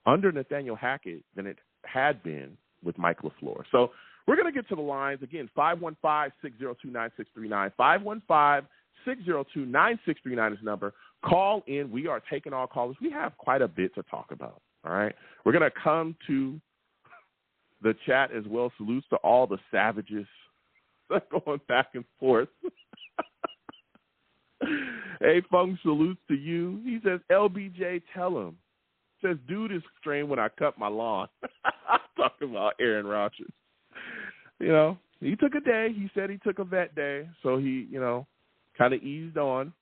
under Nathaniel Hackett than it had been with Mike LaFleur. So we're going to get to the lines. Again, 515-602-9639. 515-602-9639 is the number. Call in. We are taking all callers. We have quite a bit to talk about, all right? We're going to come to the chat as well. Salutes to all the savages going back and forth. Hey, Fung, salutes to you. He says, LBJ, tell him. Says, dude is strained when I cut my lawn. I'm talking about Aaron Rodgers. He took a day. He said he took a vet day. So he, kind of eased on.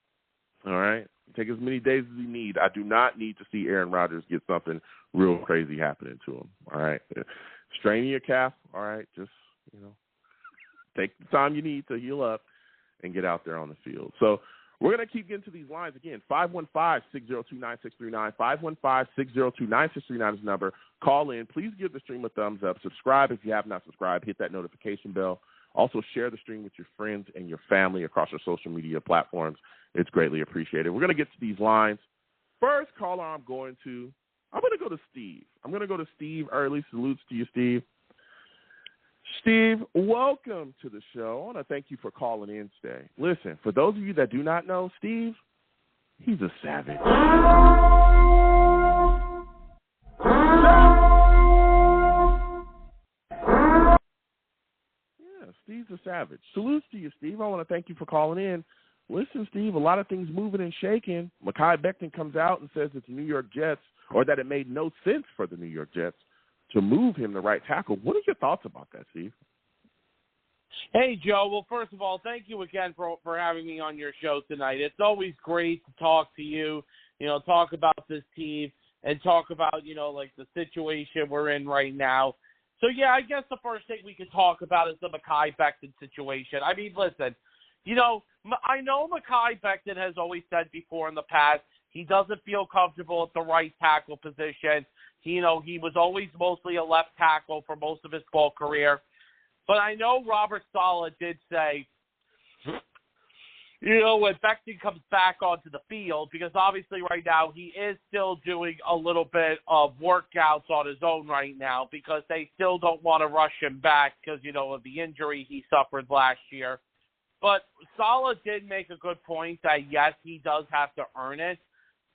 All right. Take as many days as he needs. I do not need to see Aaron Rodgers get something real crazy happening to him. All right. Straining your calf. All right. Just, take the time you need to heal up and get out there on the field. So we're going to keep getting to these lines. Again, 515-602-9639. 515-602-9639 is the number. Call in. Please give the stream a thumbs up. Subscribe if you have not subscribed. Hit that notification bell. Also, share the stream with your friends and your family across your social media platforms. It's greatly appreciated. We're going to get to these lines. First caller I'm going to go to Steve. I'm going to go to Steve early. Salutes to you, Steve. Steve, welcome to the show. I want to thank you for calling in today. Listen, for those of you that do not know, Steve, he's a savage. Yeah, Steve's a savage. Salutes to you, Steve. I want to thank you for calling in. Listen, Steve, a lot of things moving and shaking. Mekhi Becton comes out and says that the New York Jets, or that it made no sense for the New York Jets to move him to right tackle. What are your thoughts about that, Steve? Hey, Joe. Well, first of all, thank you again for having me on your show tonight. It's always great to talk to you, talk about this team and talk about, like the situation we're in right now. So, yeah, I guess the first thing we could talk about is the Mekhi Becton situation. I mean, listen, I know Mekhi Becton has always said before in the past he doesn't feel comfortable at the right tackle position. He was always mostly a left tackle for most of his ball career. But I know Robert Saleh did say, when Becton comes back onto the field, because obviously right now he is still doing a little bit of workouts on his own right now because they still don't want to rush him back because, of the injury he suffered last year. But Saleh did make a good point that, yes, he does have to earn it.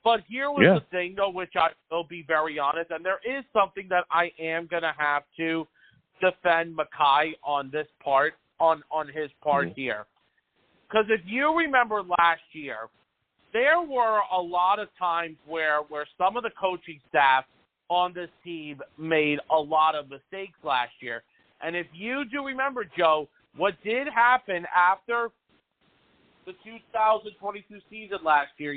But here was the thing, though, which I will be very honest, and there is something that I am going to have to defend Mekhi on this part, on his part here. Because if you remember last year, there were a lot of times where some of the coaching staff on this team made a lot of mistakes last year. And if you do remember, Joe, what did happen after the 2022 season last year,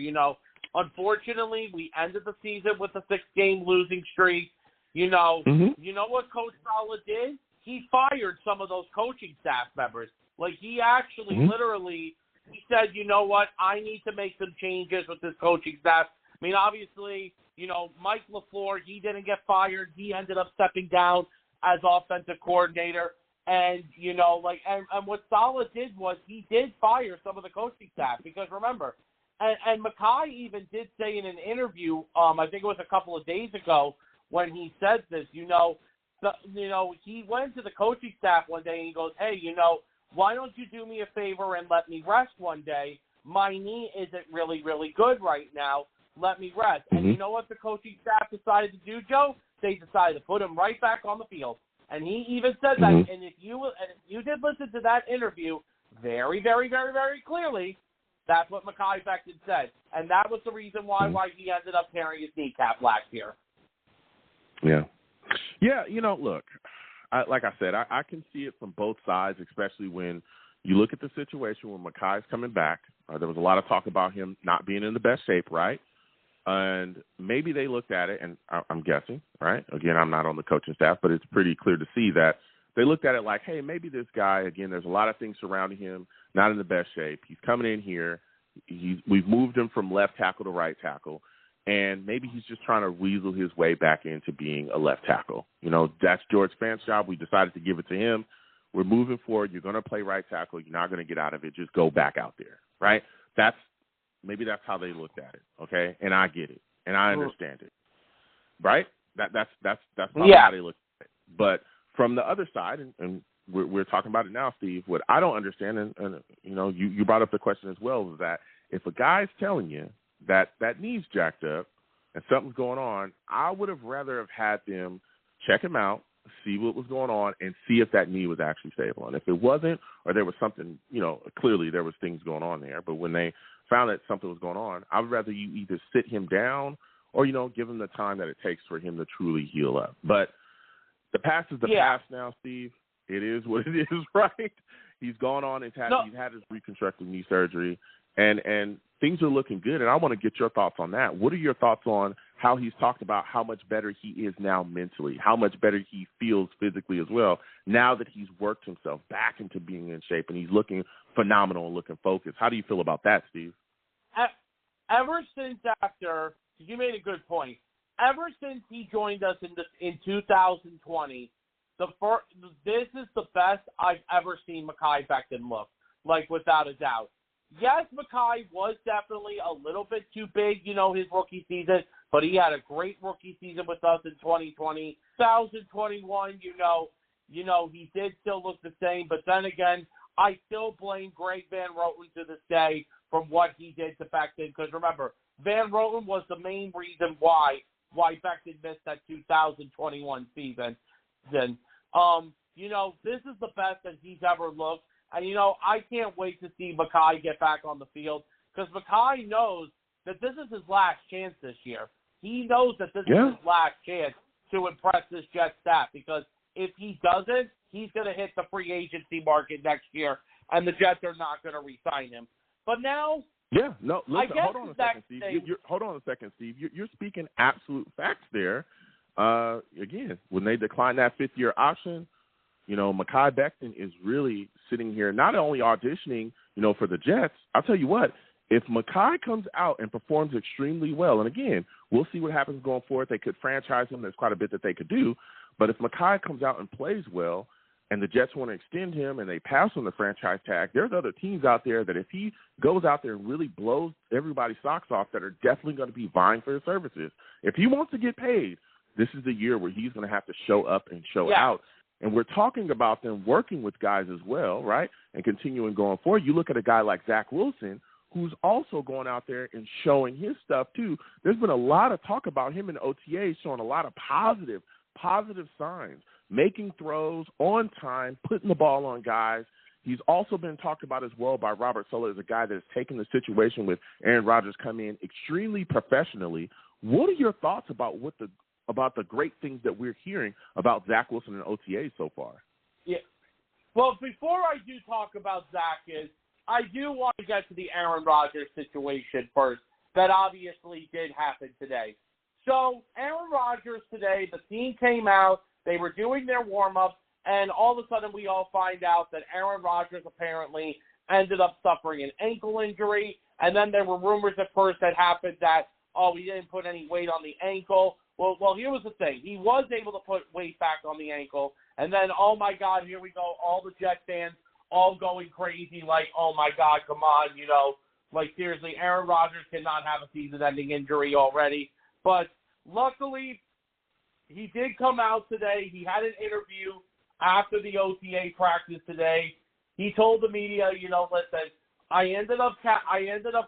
unfortunately, we ended the season with a 6-game losing streak. You know what Coach Saleh did? He fired some of those coaching staff members. Like, he actually literally, he said, you know what, I need to make some changes with this coaching staff. I mean, obviously, Mike LaFleur, he didn't get fired. He ended up stepping down as offensive coordinator. And, and what Saleh did was he did fire some of the coaching staff because, remember, and Mekhi even did say in an interview, I think it was a couple of days ago when he said this, he went to the coaching staff one day and he goes, hey, why don't you do me a favor and let me rest one day? My knee isn't really, really good right now. Let me rest. And you know what the coaching staff decided to do, Joe? They decided to put him right back on the field. And he even said that. And if you did listen to that interview very, very, very, very clearly, that's what Mekhi Becton said. And that was the reason why he ended up tearing his kneecap last year. Yeah. Yeah, look, like I said, I can see it from both sides, especially when you look at the situation when Mekhi's coming back. There was a lot of talk about him not being in the best shape, right? And maybe they looked at it, and I'm guessing, right? Again, I'm not on the coaching staff, but it's pretty clear to see that they looked at it like, hey, maybe this guy, again, there's a lot of things surrounding him, not in the best shape. He's coming in here. We've moved him from left tackle to right tackle, and maybe he's just trying to weasel his way back into being a left tackle. You know, that's George Fant's job. We decided to give it to him. We're moving forward. You're going to play right tackle. You're not going to get out of it. Just go back out there, right? Maybe that's how they looked at it, okay? And I get it, and I understand it, right? That's probably how they looked at it. But from the other side, and we're talking about it now, Steve, what I don't understand, and you know, you brought up the question as well, is that if a guy's telling you that knee's jacked up and something's going on, I would have rather have had them check him out, see what was going on, and see if that knee was actually stable. And if it wasn't, or there was something, you know, clearly there was things going on there, but when they found that something was going on, I would rather you either sit him down or, you know, give him the time that it takes for him to truly heal up. But the past is the past now, Steve. It is what it is, right? He's gone on and he's had his reconstructive knee surgery, and things are looking good. And I want to get your thoughts on that. What are your thoughts on how he's talked about how much better he is now mentally, how much better he feels physically as well, now that he's worked himself back into being in shape and he's looking phenomenal and looking focused? How do you feel about that, Steve? Ever since you made a good point. Ever since he joined us in 2020, this is the best I've ever seen Mekhi Becton look, like without a doubt. Yes, Mekhi was definitely a little bit too big, you know, his rookie season, but he had a great rookie season with us in 2020. 2021, you know, he did still look the same, but then again, I still blame Greg Van Roten to this day from what he did to Becton, because remember, Van Roten was the main reason why Becton missed that 2021 season. Then, you know, this is the best that he's ever looked. And, you know, I can't wait to see Mekhi get back on the field, because Mekhi knows that this is his last chance this year. He knows that this is his last chance to impress this Jets staff, because if he doesn't, he's going to hit the free agency market next year, and the Jets are not going to re-sign him. But now, listen, hold on a second, Steve. Hold on a second, Steve. You're speaking absolute facts there. Again, when they declined that fifth-year option, you know, Mekhi Becton is really sitting here not only auditioning, you know, for the Jets. I'll tell you what, if Mekhi comes out and performs extremely well, and again, we'll see what happens going forward. They could franchise him. There's quite a bit that they could do. But if Mekhi comes out and plays well, and the Jets want to extend him and they pass on the franchise tag, there's other teams out there that if he goes out there and really blows everybody's socks off, that are definitely going to be vying for his services. If he wants to get paid, this is the year where he's going to have to show up and show out. And we're talking about them working with guys as well, right, and continuing going forward. You look at a guy like Zach Wilson, who's also going out there and showing his stuff too. There's been a lot of talk about him in OTA, showing a lot of positive signs, making throws on time, putting the ball on guys. He's also been talked about as well by Robert Saleh as a guy that has taken the situation with Aaron Rodgers come in extremely professionally. What are your thoughts about the great things that we're hearing about Zach Wilson and OTA so far? Yeah. Well, before I do talk about Zach, I do want to get to the Aaron Rodgers situation first. That obviously did happen today. So Aaron Rodgers today, the team came out, they were doing their warm-ups, and all of a sudden we all find out that Aaron Rodgers apparently ended up suffering an ankle injury, and then there were rumors at first that happened that, he didn't put any weight on the ankle. Well, here was the thing. He was able to put weight back on the ankle, and then, oh, my God, here we go, all the Jet fans all going crazy like, oh, my God, come on, you know. Like, seriously, Aaron Rodgers cannot have a season-ending injury already. But luckily, he did come out today. He had an interview after the OTA practice today. He told the media, you know, listen, I ended up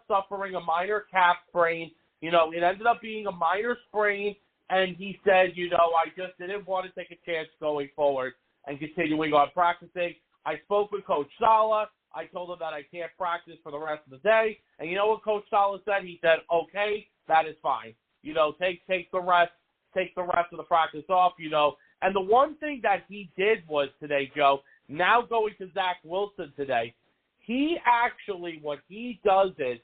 suffering a minor calf sprain. You know, it ended up being a minor sprain. And he said, you know, I just didn't want to take a chance going forward and continuing on practicing. I spoke with Coach Saleh. I told him that I can't practice for the rest of the day. And you know what Coach Saleh said? He said, okay, that is fine. You know, take the rest of the practice off, you know. And the one thing that he did was today, Joe, now going to Zach Wilson today, he actually, what he does is,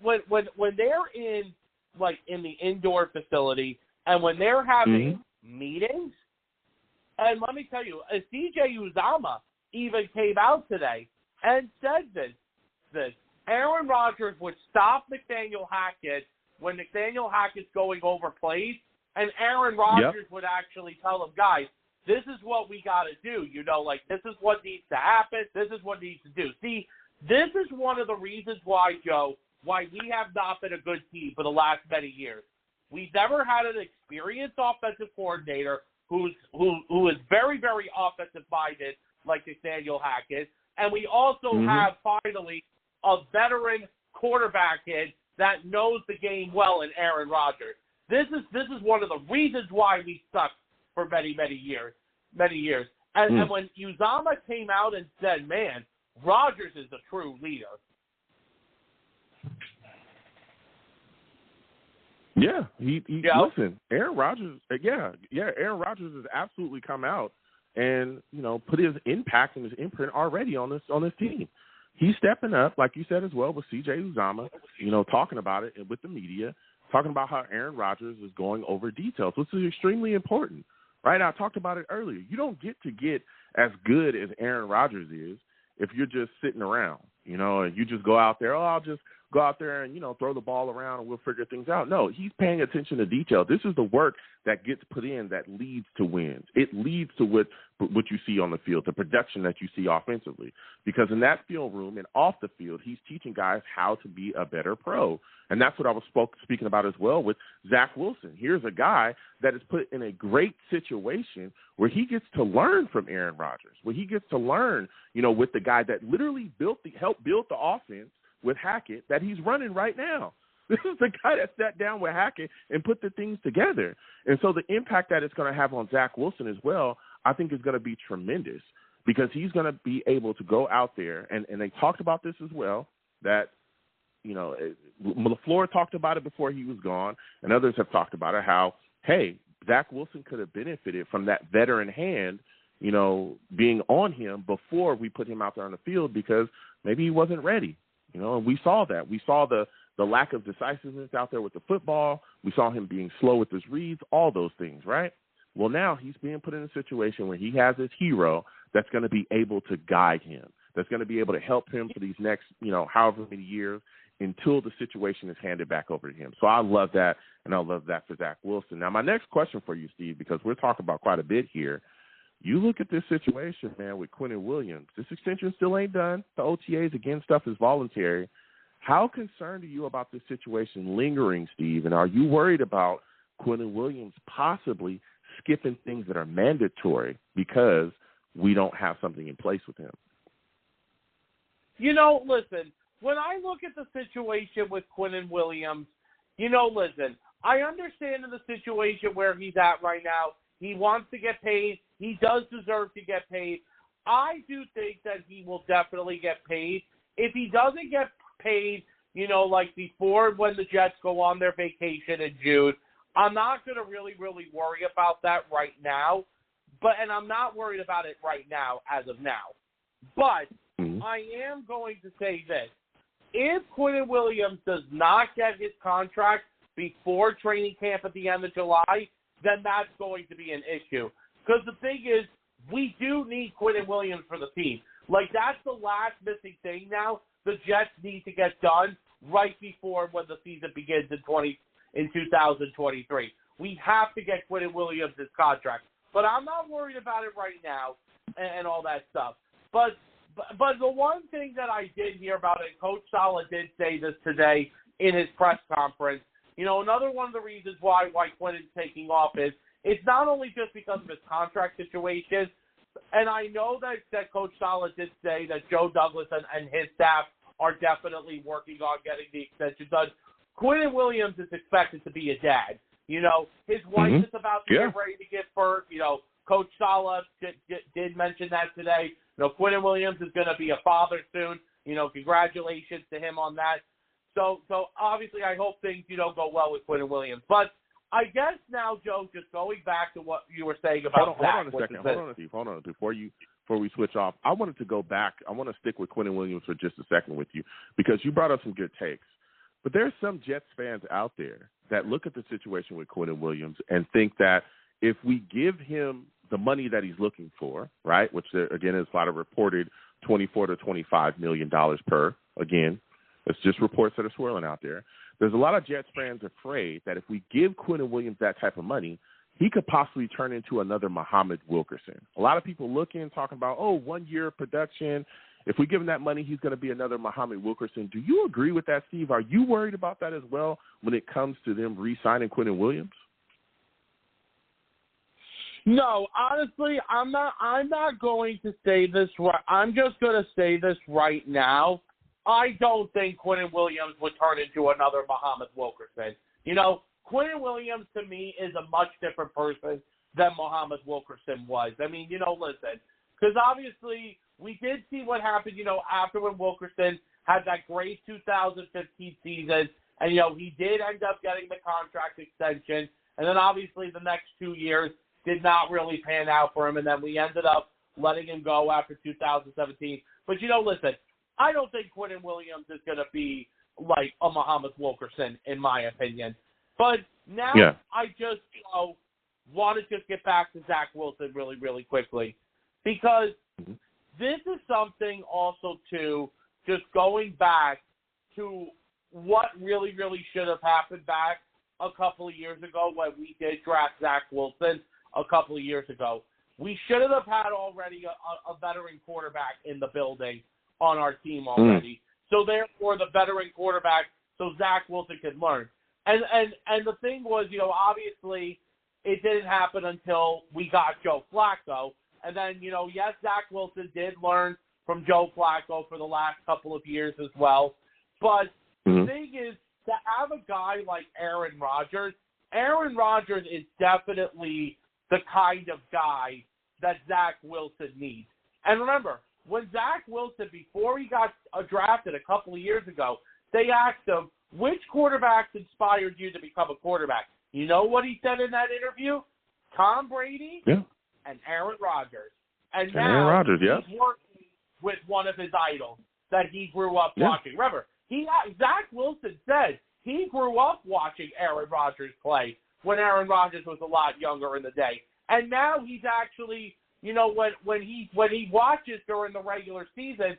when they're in like in the indoor facility, and when they're having meetings, and let me tell you, CJ Uzomah even came out today and said this. Aaron Rodgers would stop Nathaniel Hackett when Nathaniel Hackett's going over plays, and Aaron Rodgers would actually tell him, guys, this is what we got to do. Like, this is what needs to happen. This is what needs to do. See, this is one of the reasons why, Joe, why we have not been a good team for the last many years. We've never had an experienced offensive coordinator who is very, very offensive-minded like Nathaniel Hackett, and we also have, finally, a veteran quarterback in that knows the game well in Aaron Rodgers. This is one of the reasons why we sucked for many, many years. And when Uzomah came out and said, man, Rodgers is a true leader. Yeah, listen, Aaron Rodgers, Aaron Rodgers has absolutely come out and, put his impact and his imprint already on this team. He's stepping up, like you said as well, with CJ Uzomah, talking about it with the media, talking about how Aaron Rodgers is going over details, which is extremely important, right? I talked about it earlier. You don't get as good as Aaron Rodgers is if you're just sitting around, and you just go out there, I'll just go out there and, throw the ball around and we'll figure things out. No, he's paying attention to detail. This is the work that gets put in that leads to wins. It leads to what you see on the field, the production that you see offensively. Because in that field room and off the field, he's teaching guys how to be a better pro. And that's what I was speaking about as well with Zach Wilson. Here's a guy that is put in a great situation where he gets to learn from Aaron Rodgers, where he gets to learn, with the guy that literally helped build the offense with Hackett that he's running right now. This is the guy that sat down with Hackett and put the things together. And so the impact that it's going to have on Zach Wilson as well, I think is going to be tremendous because he's going to be able to go out there, and they talked about this as well, that, LaFleur talked about it before he was gone, and others have talked about it, how, hey, Zach Wilson could have benefited from that veteran hand, being on him before we put him out there on the field because maybe he wasn't ready. And we saw that. We saw the lack of decisiveness out there with the football. We saw him being slow with his reads, all those things, right? Well, now he's being put in a situation where he has this hero that's going to be able to guide him, that's going to be able to help him for these next, however many years until the situation is handed back over to him. So I love that, and I love that for Zach Wilson. Now, my next question for you, Steve, because we're talking about quite a bit here, you look at this situation, man, with Quinnen Williams. This extension still ain't done. The OTAs, again, stuff is voluntary. How concerned are you about this situation lingering, Steve? And are you worried about Quinnen Williams possibly skipping things that are mandatory because we don't have something in place with him? Listen, when I look at the situation with Quinnen Williams, listen, I understand in the situation where he's at right now, he wants to get paid. He does deserve to get paid. I do think that he will definitely get paid. If he doesn't get paid, like before when the Jets go on their vacation in June, I'm not going to really, really worry about that right now. And I'm not worried about it right now as of now. But I am going to say this. If Quinnen Williams does not get his contract before training camp at the end of July, then that's going to be an issue. Because the thing is, we do need Quinnen Williams for the team. Like, that's the last missing thing now the Jets need to get done right before when the season begins in 2023. We have to get Quinnen Williams his contract. But I'm not worried about it right now and all that stuff. But the one thing that I did hear about it, Coach Saleh did say this today in his press conference, another one of the reasons why Quinnen's taking off is it's not only just because of his contract situation, and I know that Coach Saleh did say that Joe Douglas and his staff are definitely working on getting the extension done. Quinnen Williams is expected to be a dad. His wife is about to get ready to give birth. Coach Saleh did mention that today. Quinnen Williams is going to be a father soon. Congratulations to him on that. So obviously I hope things, go well with Quinnen Williams. But I guess now, Joe, just going back to what you were saying about Hold on a second. Hold on. Before we switch off, I wanted to go back. I want to stick with Quinnen Williams for just a second with you because you brought up some good takes. But there's some Jets fans out there that look at the situation with Quinnen Williams and think that if we give him the money that he's looking for, right, which, again, is a lot of reported $24 to $25 million per, again, it's just reports that are swirling out there. There's a lot of Jets fans afraid that if we give Quinnen Williams that type of money, he could possibly turn into another Muhammad Wilkerson. A lot of people looking, talking about, 1 year production. If we give him that money, he's going to be another Muhammad Wilkerson. Do you agree with that, Steve? Are you worried about that as well when it comes to them re-signing Quinnen Williams? No, honestly, I'm not going to say this right. I'm just going to say this right now. I don't think Quinnen Williams would turn into another Muhammad Wilkerson. Quinnen Williams to me is a much different person than Muhammad Wilkerson was. I mean, listen, because obviously we did see what happened, after when Wilkerson had that great 2015 season, and, he did end up getting the contract extension, and then obviously the next 2 years did not really pan out for him, and then we ended up letting him go after 2017. But, listen, I don't think Quinnen Williams is going to be like a Muhammad Wilkerson, in my opinion. But now I just want to just get back to Zach Wilson really, really quickly, because this is something also, too, just going back to what really, really should have happened back a couple of years ago when we did draft Zach Wilson a couple of years ago. We should have had already a veteran quarterback in the building on our team already. So, therefore, the veteran quarterback, so Zach Wilson could learn. And the thing was, obviously it didn't happen until we got Joe Flacco. And then, yes, Zach Wilson did learn from Joe Flacco for the last couple of years as well. But the thing is, to have a guy like Aaron Rodgers is definitely the kind of guy that Zach Wilson needs. And remember, when Zach Wilson, before he got drafted a couple of years ago, they asked him, which quarterbacks inspired you to become a quarterback? You know what he said in that interview? Tom Brady and Aaron Rodgers. And now Aaron Rodgers, he's working with one of his idols that he grew up watching. Remember, Zach Wilson said he grew up watching Aaron Rodgers play when Aaron Rodgers was a lot younger in the day. And now he's actually, when he watches during the regular season,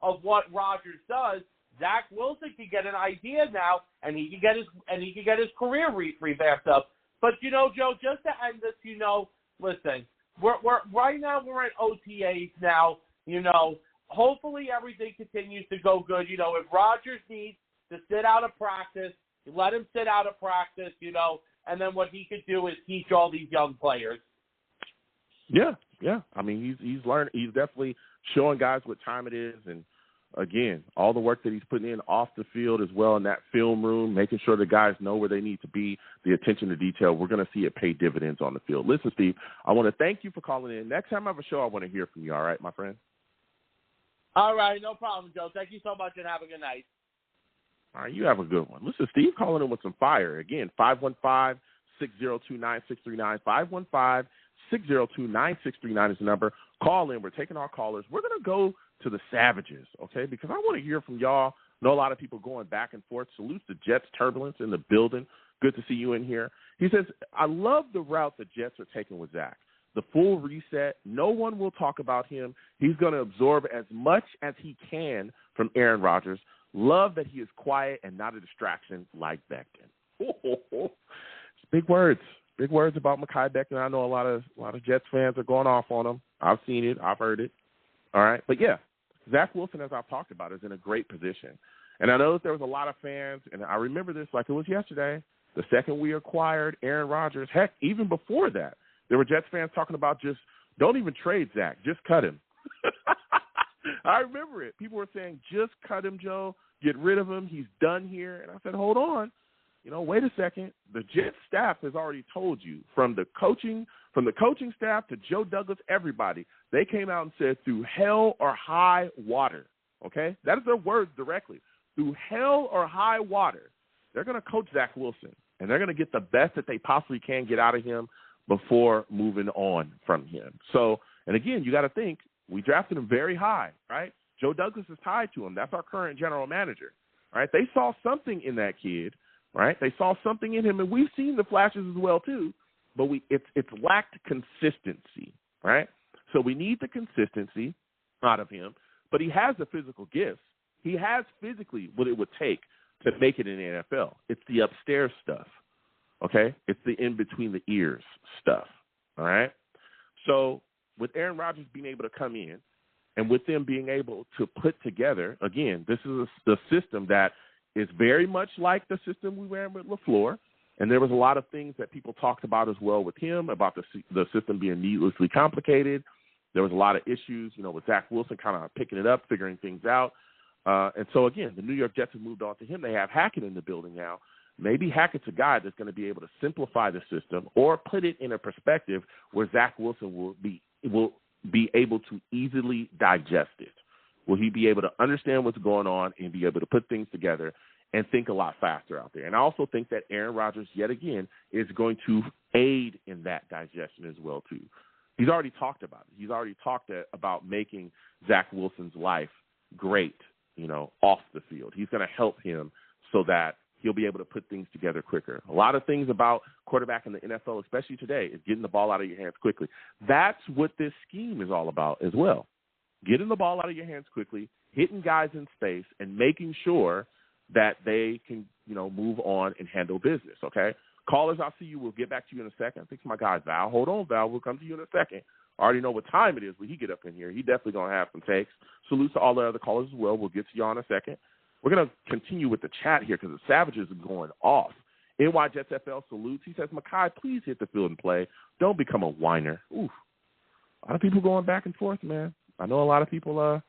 of what Rodgers does, Zach Wilson can get an idea now, and he can get his career revamped up. But Joe, just to end this, listen, we're right now we're at OTAs now. Hopefully everything continues to go good. If Rodgers needs to sit out of practice, let him sit out of practice. And then what he could do is teach all these young players. Yeah. I mean, he's learned. He's definitely showing guys what time it is, and again, all the work that he's putting in off the field as well in that film room, making sure the guys know where they need to be, the attention to detail. We're going to see it pay dividends on the field. Listen, Steve, I want to thank you for calling in. Next time I have a show, I want to hear from you. All right, my friend? All right, no problem, Joe. Thank you so much, and have a good night. All right, you have a good one. Listen, Steve calling in with some fire. Again, 515-602-9639. 515-602-9639 is the number. Call in. We're taking our callers. We're going to go to the Savages, okay, because I want to hear from y'all. I know a lot of people going back and forth. Salutes to Jets Turbulence in the building. Good to see you in here. He says, I love the route the Jets are taking with Zach. The full reset. No one will talk about him. He's going to absorb as much as he can from Aaron Rodgers. Love that he is quiet and not a distraction like Becton. It's big words. Big words about Mekhi Becton. I know a lot of Jets fans are going off on him. I've seen it. I've heard it. All right. But, yeah, Zach Wilson, as I've talked about, is in a great position. And I know that there was a lot of fans, and I remember this like it was yesterday, the second we acquired Aaron Rodgers. Heck, even before that, there were Jets fans talking about just don't even trade Zach. Just cut him. I remember it. People were saying, just cut him, Joe. Get rid of him. He's done here. And I said, hold on. Wait a second. The Jets staff has already told you, from the coaching staff to Joe Douglas, everybody, they came out and said through hell or high water, okay? That is their words directly. Through hell or high water, they're going to coach Zach Wilson, and they're going to get the best that they possibly can get out of him before moving on from him. So, and again, you got to think, we drafted him very high, right? Joe Douglas is tied to him. That's our current general manager. right? They saw something in that kid, right? They saw something in him, and we've seen the flashes as well too, but it's lacked consistency, right? So we need the consistency out of him, but he has the physical gifts. He has physically what it would take to make it in the NFL. It's the upstairs stuff, okay? It's the in-between the ears stuff, all right? So with Aaron Rodgers being able to come in and with them being able to put together, again, this is the system that is very much like the system we ran with LaFleur, and there was a lot of things that people talked about as well with him, about the system being needlessly complicated. There was a lot of issues, with Zach Wilson kind of picking it up, figuring things out. And so, again, the New York Jets have moved on to him. They have Hackett in the building now. Maybe Hackett's a guy that's going to be able to simplify the system or put it in a perspective where Zach Wilson will be able to easily digest it. Will he be able to understand what's going on and be able to put things together and think a lot faster out there? And I also think that Aaron Rodgers, yet again, is going to aid in that digestion as well, too. He's already talked about it. He's already talked about making Zach Wilson's life great, off the field. He's going to help him so that he'll be able to put things together quicker. A lot of things about quarterback in the NFL, especially today, is getting the ball out of your hands quickly. That's what this scheme is all about as well. Getting the ball out of your hands quickly, hitting guys in space, and making sure that they can, move on and handle business, okay? Callers, I'll see you. We'll get back to you in a second. I think it's my guy, Val. Hold on, Val. We'll come to you in a second. I already know what time it is when he get up in here. He definitely going to have some takes. Salute to all the other callers as well. We'll get to you in a second. We're going to continue with the chat here because the Savages are going off. NY Jets FL salutes. He says, Mekhi, please hit the field and play. Don't become a whiner. Oof. A lot of people going back and forth, man. I know a lot of people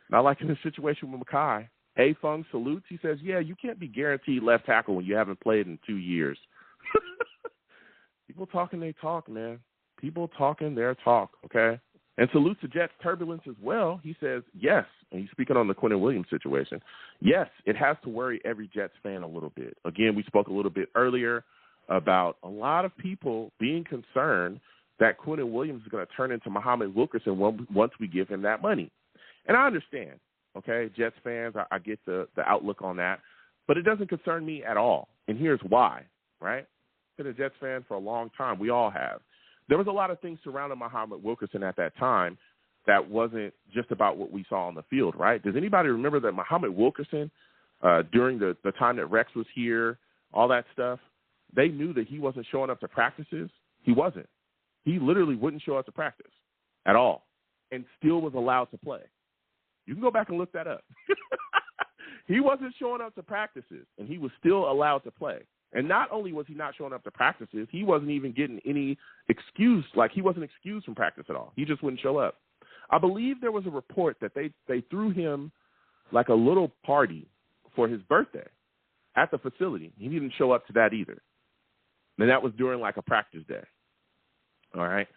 not liking the situation with Mekhi. A Fung salutes. He says, yeah, you can't be guaranteed left tackle when you haven't played in 2 years. People talking, they talk, man. People talking their talk, okay? And salute to Jets Turbulence as well. He says, yes, and he's speaking on the Quinnen Williams situation. Yes, it has to worry every Jets fan a little bit. Again, we spoke a little bit earlier about a lot of people being concerned that Quinnen Williams is going to turn into Muhammad Wilkerson once we give him that money. And I understand, okay, Jets fans, I get the outlook on that, but it doesn't concern me at all. And here's why, right? I've been a Jets fan for a long time. We all have. There was a lot of things surrounding Muhammad Wilkerson at that time that wasn't just about what we saw on the field, right? Does anybody remember that Muhammad Wilkerson, during the time that Rex was here, all that stuff, they knew that he wasn't showing up to practices? He wasn't. He literally wouldn't show up to practice at all and still was allowed to play. You can go back and look that up. He wasn't showing up to practices, and he was still allowed to play. And not only was he not showing up to practices, he wasn't even getting any excuse. Like, he wasn't excused from practice at all. He just wouldn't show up. I believe there was a report that they threw him like a little party for his birthday at the facility. He didn't show up to that either. And that was during like a practice day. All right.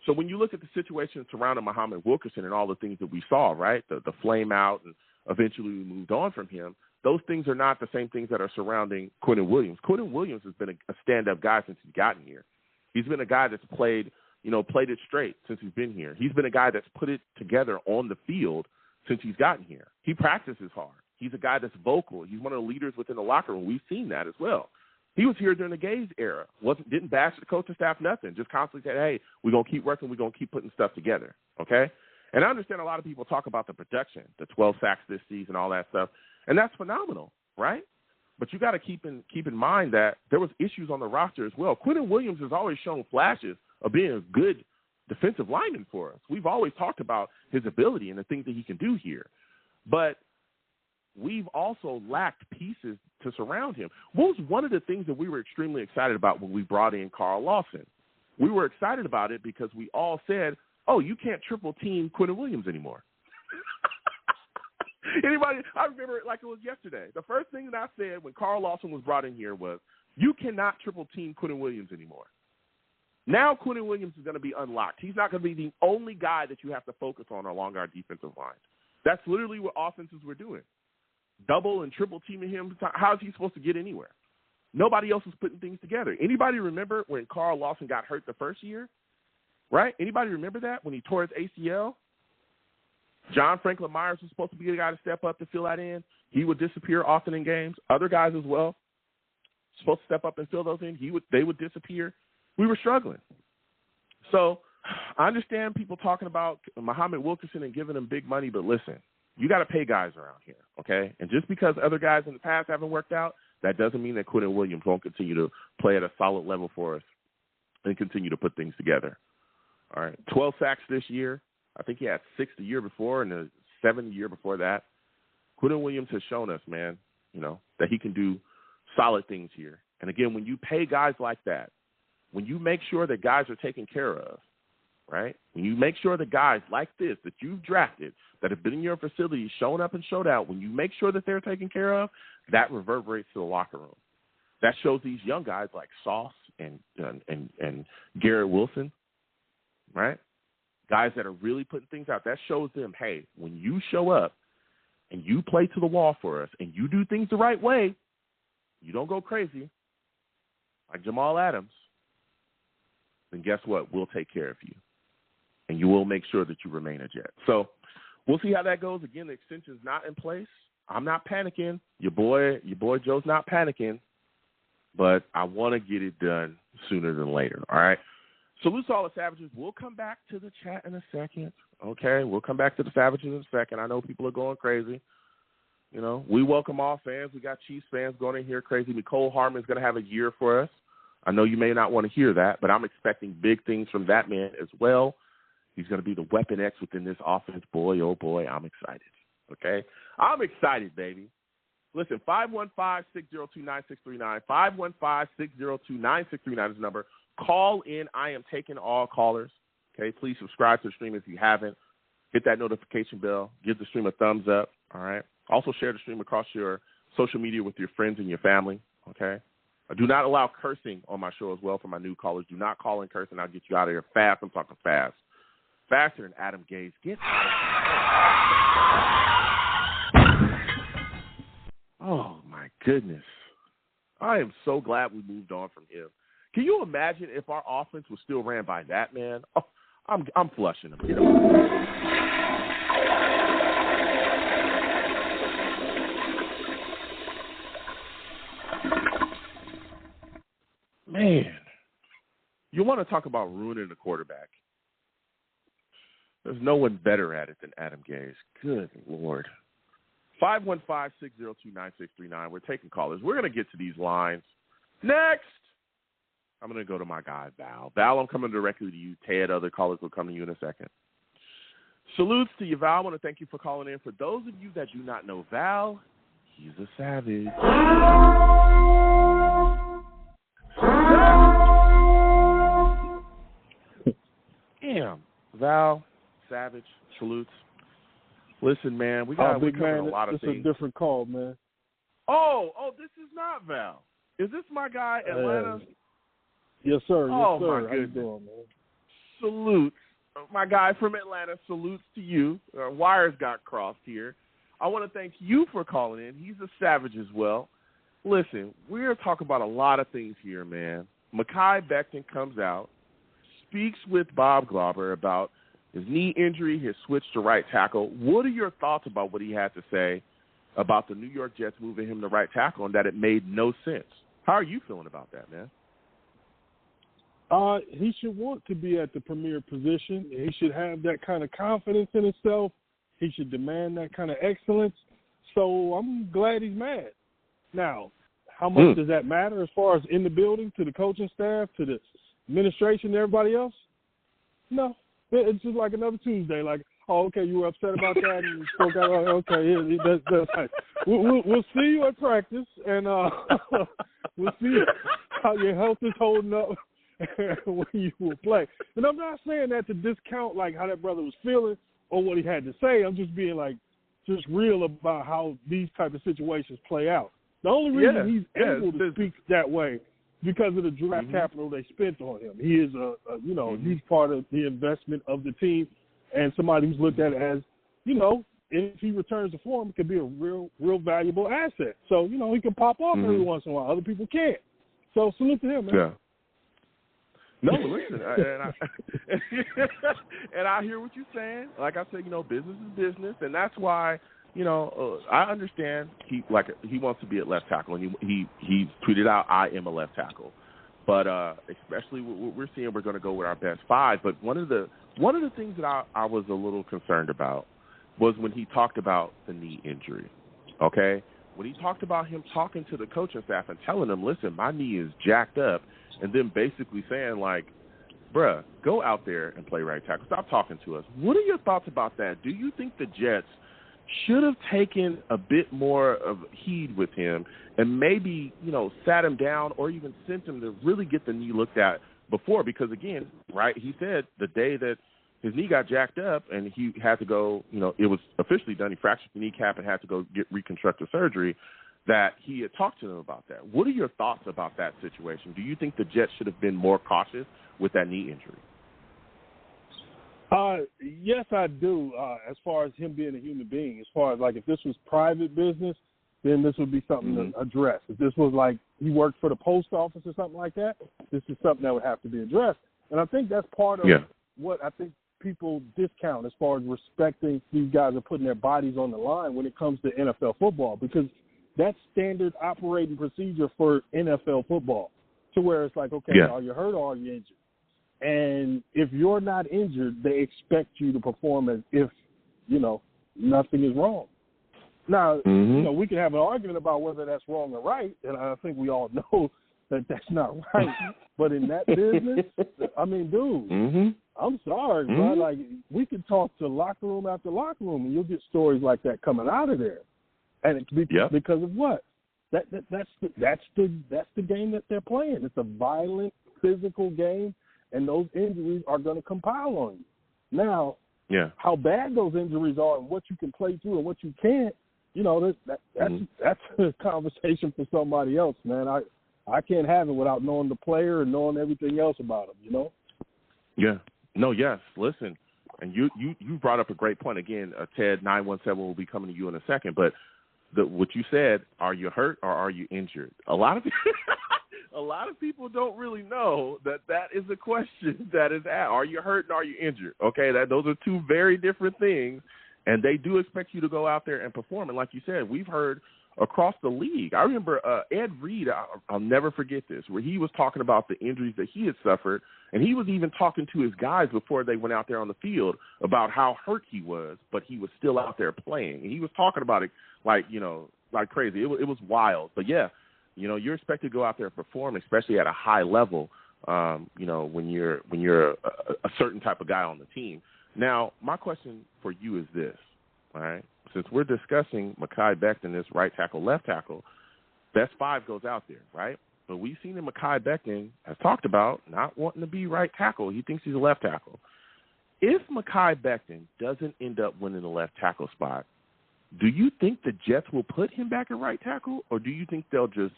So when you look at the situation surrounding Muhammad Wilkerson and all the things that we saw, right, the flame out, and eventually we moved on from him, those things are not the same things that are surrounding Quinnen Williams. Quinnen Williams has been a stand-up guy since he's gotten here. He's been a guy that's played it straight since he's been here. He's been a guy that's put it together on the field since he's gotten here. He practices hard. He's a guy that's vocal. He's one of the leaders within the locker room. We've seen that as well. He was here during the Gaze era. Didn't bash the coaching staff, nothing. Just constantly said, hey, we're going to keep working. We're going to keep putting stuff together, okay? And I understand a lot of people talk about the production, the 12 sacks this season, all that stuff, and that's phenomenal, right? But you got to keep in mind that there was issues on the roster as well. Quinnen Williams has always shown flashes of being a good defensive lineman for us. We've always talked about his ability and the things that he can do here. But we've also lacked pieces to surround him. What was one of the things that we were extremely excited about when we brought in Carl Lawson? We were excited about it because we all said, oh, you can't triple team Quinnen Williams anymore. Anybody? I remember it like it was yesterday. The first thing that I said when Carl Lawson was brought in here was, you cannot triple team Quinnen Williams anymore. Now Quinnen Williams is going to be unlocked. He's not going to be the only guy that you have to focus on along our defensive line. That's literally what offenses were doing. Double and triple teaming him. How is he supposed to get anywhere? Nobody else was putting things together. Anybody remember when Carl Lawson got hurt the first year? Right? Anybody remember that when he tore his ACL? John Franklin Myers was supposed to be the guy to step up to fill that in. He would disappear often in games. Other guys as well, supposed to step up and fill those in. They would disappear. We were struggling. So I understand people talking about Muhammad Wilkerson and giving him big money, but listen, you got to pay guys around here, okay? And just because other guys in the past haven't worked out, that doesn't mean that Quentin Williams won't continue to play at a solid level for us and continue to put things together. All right, 12 sacks this year. I think he had 6 the year before and 7 the year before that. Quentin Williams has shown us, man, that he can do solid things here. And again, when you pay guys like that, when you make sure that guys are taken care of, right? When you make sure that guys like this that you've drafted that have been in your facility, shown up and showed out, when you make sure that they're taken care of, that reverberates to the locker room. That shows these young guys like Sauce and Garrett Wilson, right? Guys that are really putting things out. That shows them, hey, when you show up and you play to the wall for us and you do things the right way, you don't go crazy like Jamal Adams, then guess what? We'll take care of you. And you will make sure that you remain a Jet. So we'll see how that goes. Again, the extension's not in place. I'm not panicking. Your boy Joe's not panicking. But I want to get it done sooner than later, all right? Salute to all the Savages. We'll come back to the chat in a second, okay? We'll come back to the Savages in a second. I know people are going crazy. We welcome all fans. We got Chiefs fans going in here crazy. Nicole Harmon's going to have a year for us. I know you may not want to hear that, but I'm expecting big things from that man as well. He's going to be the Weapon X within this offense. Boy, oh, boy, I'm excited, okay? I'm excited, baby. Listen, 515-602-9639. 515-602-9639 is the number. Call in. I am taking all callers, okay? Please subscribe to the stream if you haven't. Hit that notification bell. Give the stream a thumbs up, all right? Also share the stream across your social media with your friends and your family, okay? I do not allow cursing on my show as well for my new callers. Do not call in cursing. I'll get you out of here fast. I'm talking fast. Faster than Adam Gase. Get out of here. Oh, my goodness. I am so glad we moved on from him. Can you imagine if our offense was still ran by that man? Oh, I'm flushing him. Man, you want to talk about ruining the quarterback. There's no one better at it than Adam Gase. Good Lord. 515-602-9639. We're taking callers. We're going to get to these lines. Next, I'm going to go to my guy, Val. Val, I'm coming directly to you. Ted, other callers will come to you in a second. Salutes to you, Val. I want to thank you for calling in. For those of you that do not know Val, he's a savage. Damn. Val, savage, salutes. Listen, man, we're covering a lot of things. It's a different call, man. Oh, this is not Val. Is this my guy, Atlanta? Yes, sir. Oh, yes, sir. my goodness. How you doing, man? Salutes. My guy from Atlanta, salutes to you. Our wires got crossed here. I want to thank you for calling in. He's a savage as well. Listen, we're talking about a lot of things here, man. Mekhi Becton comes out, speaks with Bob Glauber about his knee injury, his switch to right tackle. What are your thoughts about what he had to say about the New York Jets moving him to right tackle and that it made no sense? How are you feeling about that, man? He should want to be at the premier position. He should have that kind of confidence in himself. He should demand that kind of excellence. So I'm glad he's mad. Now, how much does that matter as far as in the building, to the coaching staff, to the administration, and everybody else? No. It's just like another Tuesday. Like, oh, okay, you were upset about that and you spoke out. Okay, that's right. We'll see you at practice, and we'll see how your health is holding up when you will play. And I'm not saying that to discount like how that brother was feeling or what he had to say. I'm just being like just real about how these type of situations play out. The only reason he's able to speak that way because of the draft capital they spent on him. He is he's part of the investment of the team, and somebody who's looked at it as, if he returns to form, it could be a real valuable asset. So, he can pop off every once in a while. Other people can't. So salute to him, man. Yeah. No, listen, and I hear what you're saying. Like I said, business is business, and that's why I understand he wants to be at left tackle, and he tweeted out, "I am a left tackle." But especially what we're seeing, we're going to go with our best five. But one of the things that I was a little concerned about was when he talked about the knee injury. Okay, when he talked about him talking to the coaching staff and telling them, "Listen, my knee is jacked up," and then basically saying like, "Bruh, go out there and play right tackle. Stop talking to us." What are your thoughts about that? Do you think the Jets should have taken a bit more of heed with him and maybe, sat him down or even sent him to really get the knee looked at before? Because, again, right, he said the day that his knee got jacked up and he had to go, it was officially done, he fractured the kneecap and had to go get reconstructive surgery, that he had talked to them about that. What are your thoughts about that situation? Do you think the Jets should have been more cautious with that knee injury? Yes, I do, as far as him being a human being. As far as, like, if this was private business, then this would be something to address. If this was like he worked for the post office or something like that, this is something that would have to be addressed. And I think that's part of what I think people discount as far as respecting these guys are putting their bodies on the line when it comes to NFL football, because that's standard operating procedure for NFL football, to where it's like, okay, are you hurt or are you injured? And if you're not injured, they expect you to perform as if, nothing is wrong. Now, we can have an argument about whether that's wrong or right, and I think we all know that that's not right. But in that business, I mean, dude, I'm sorry, bro. Like, we can talk to locker room after locker room, and you'll get stories like that coming out of there. And it's because of what? That's the game that they're playing. It's a violent, physical game. And those injuries are going to compile on you. Now, how bad those injuries are and what you can play through and what you can't, that's a conversation for somebody else, man. I can't have it without knowing the player and knowing everything else about him, Yeah. No, yes. Listen, and you brought up a great point. Again, Ted 917 will be coming to you in a second, but what you said, are you hurt or are you injured? A lot of people don't really know that is a question that is asked. Are you hurt and are you injured? Okay, those are two very different things, and they do expect you to go out there and perform. And like you said, we've heard across the league. I remember Ed Reed, I'll never forget this, where he was talking about the injuries that he had suffered, and he was even talking to his guys before they went out there on the field about how hurt he was, but he was still out there playing. And he was talking about it like crazy. It was wild. But, you're expected to go out there and perform, especially at a high level, when you're a certain type of guy on the team. Now, my question for you is this, all right? Since we're discussing Mekhi Becton, this right tackle, left tackle, best five goes out there, right? But we've seen that Mekhi Becton has talked about not wanting to be right tackle. He thinks he's a left tackle. If Mekhi Becton doesn't end up winning the left tackle spot, do you think the Jets will put him back at right tackle, or do you think they'll just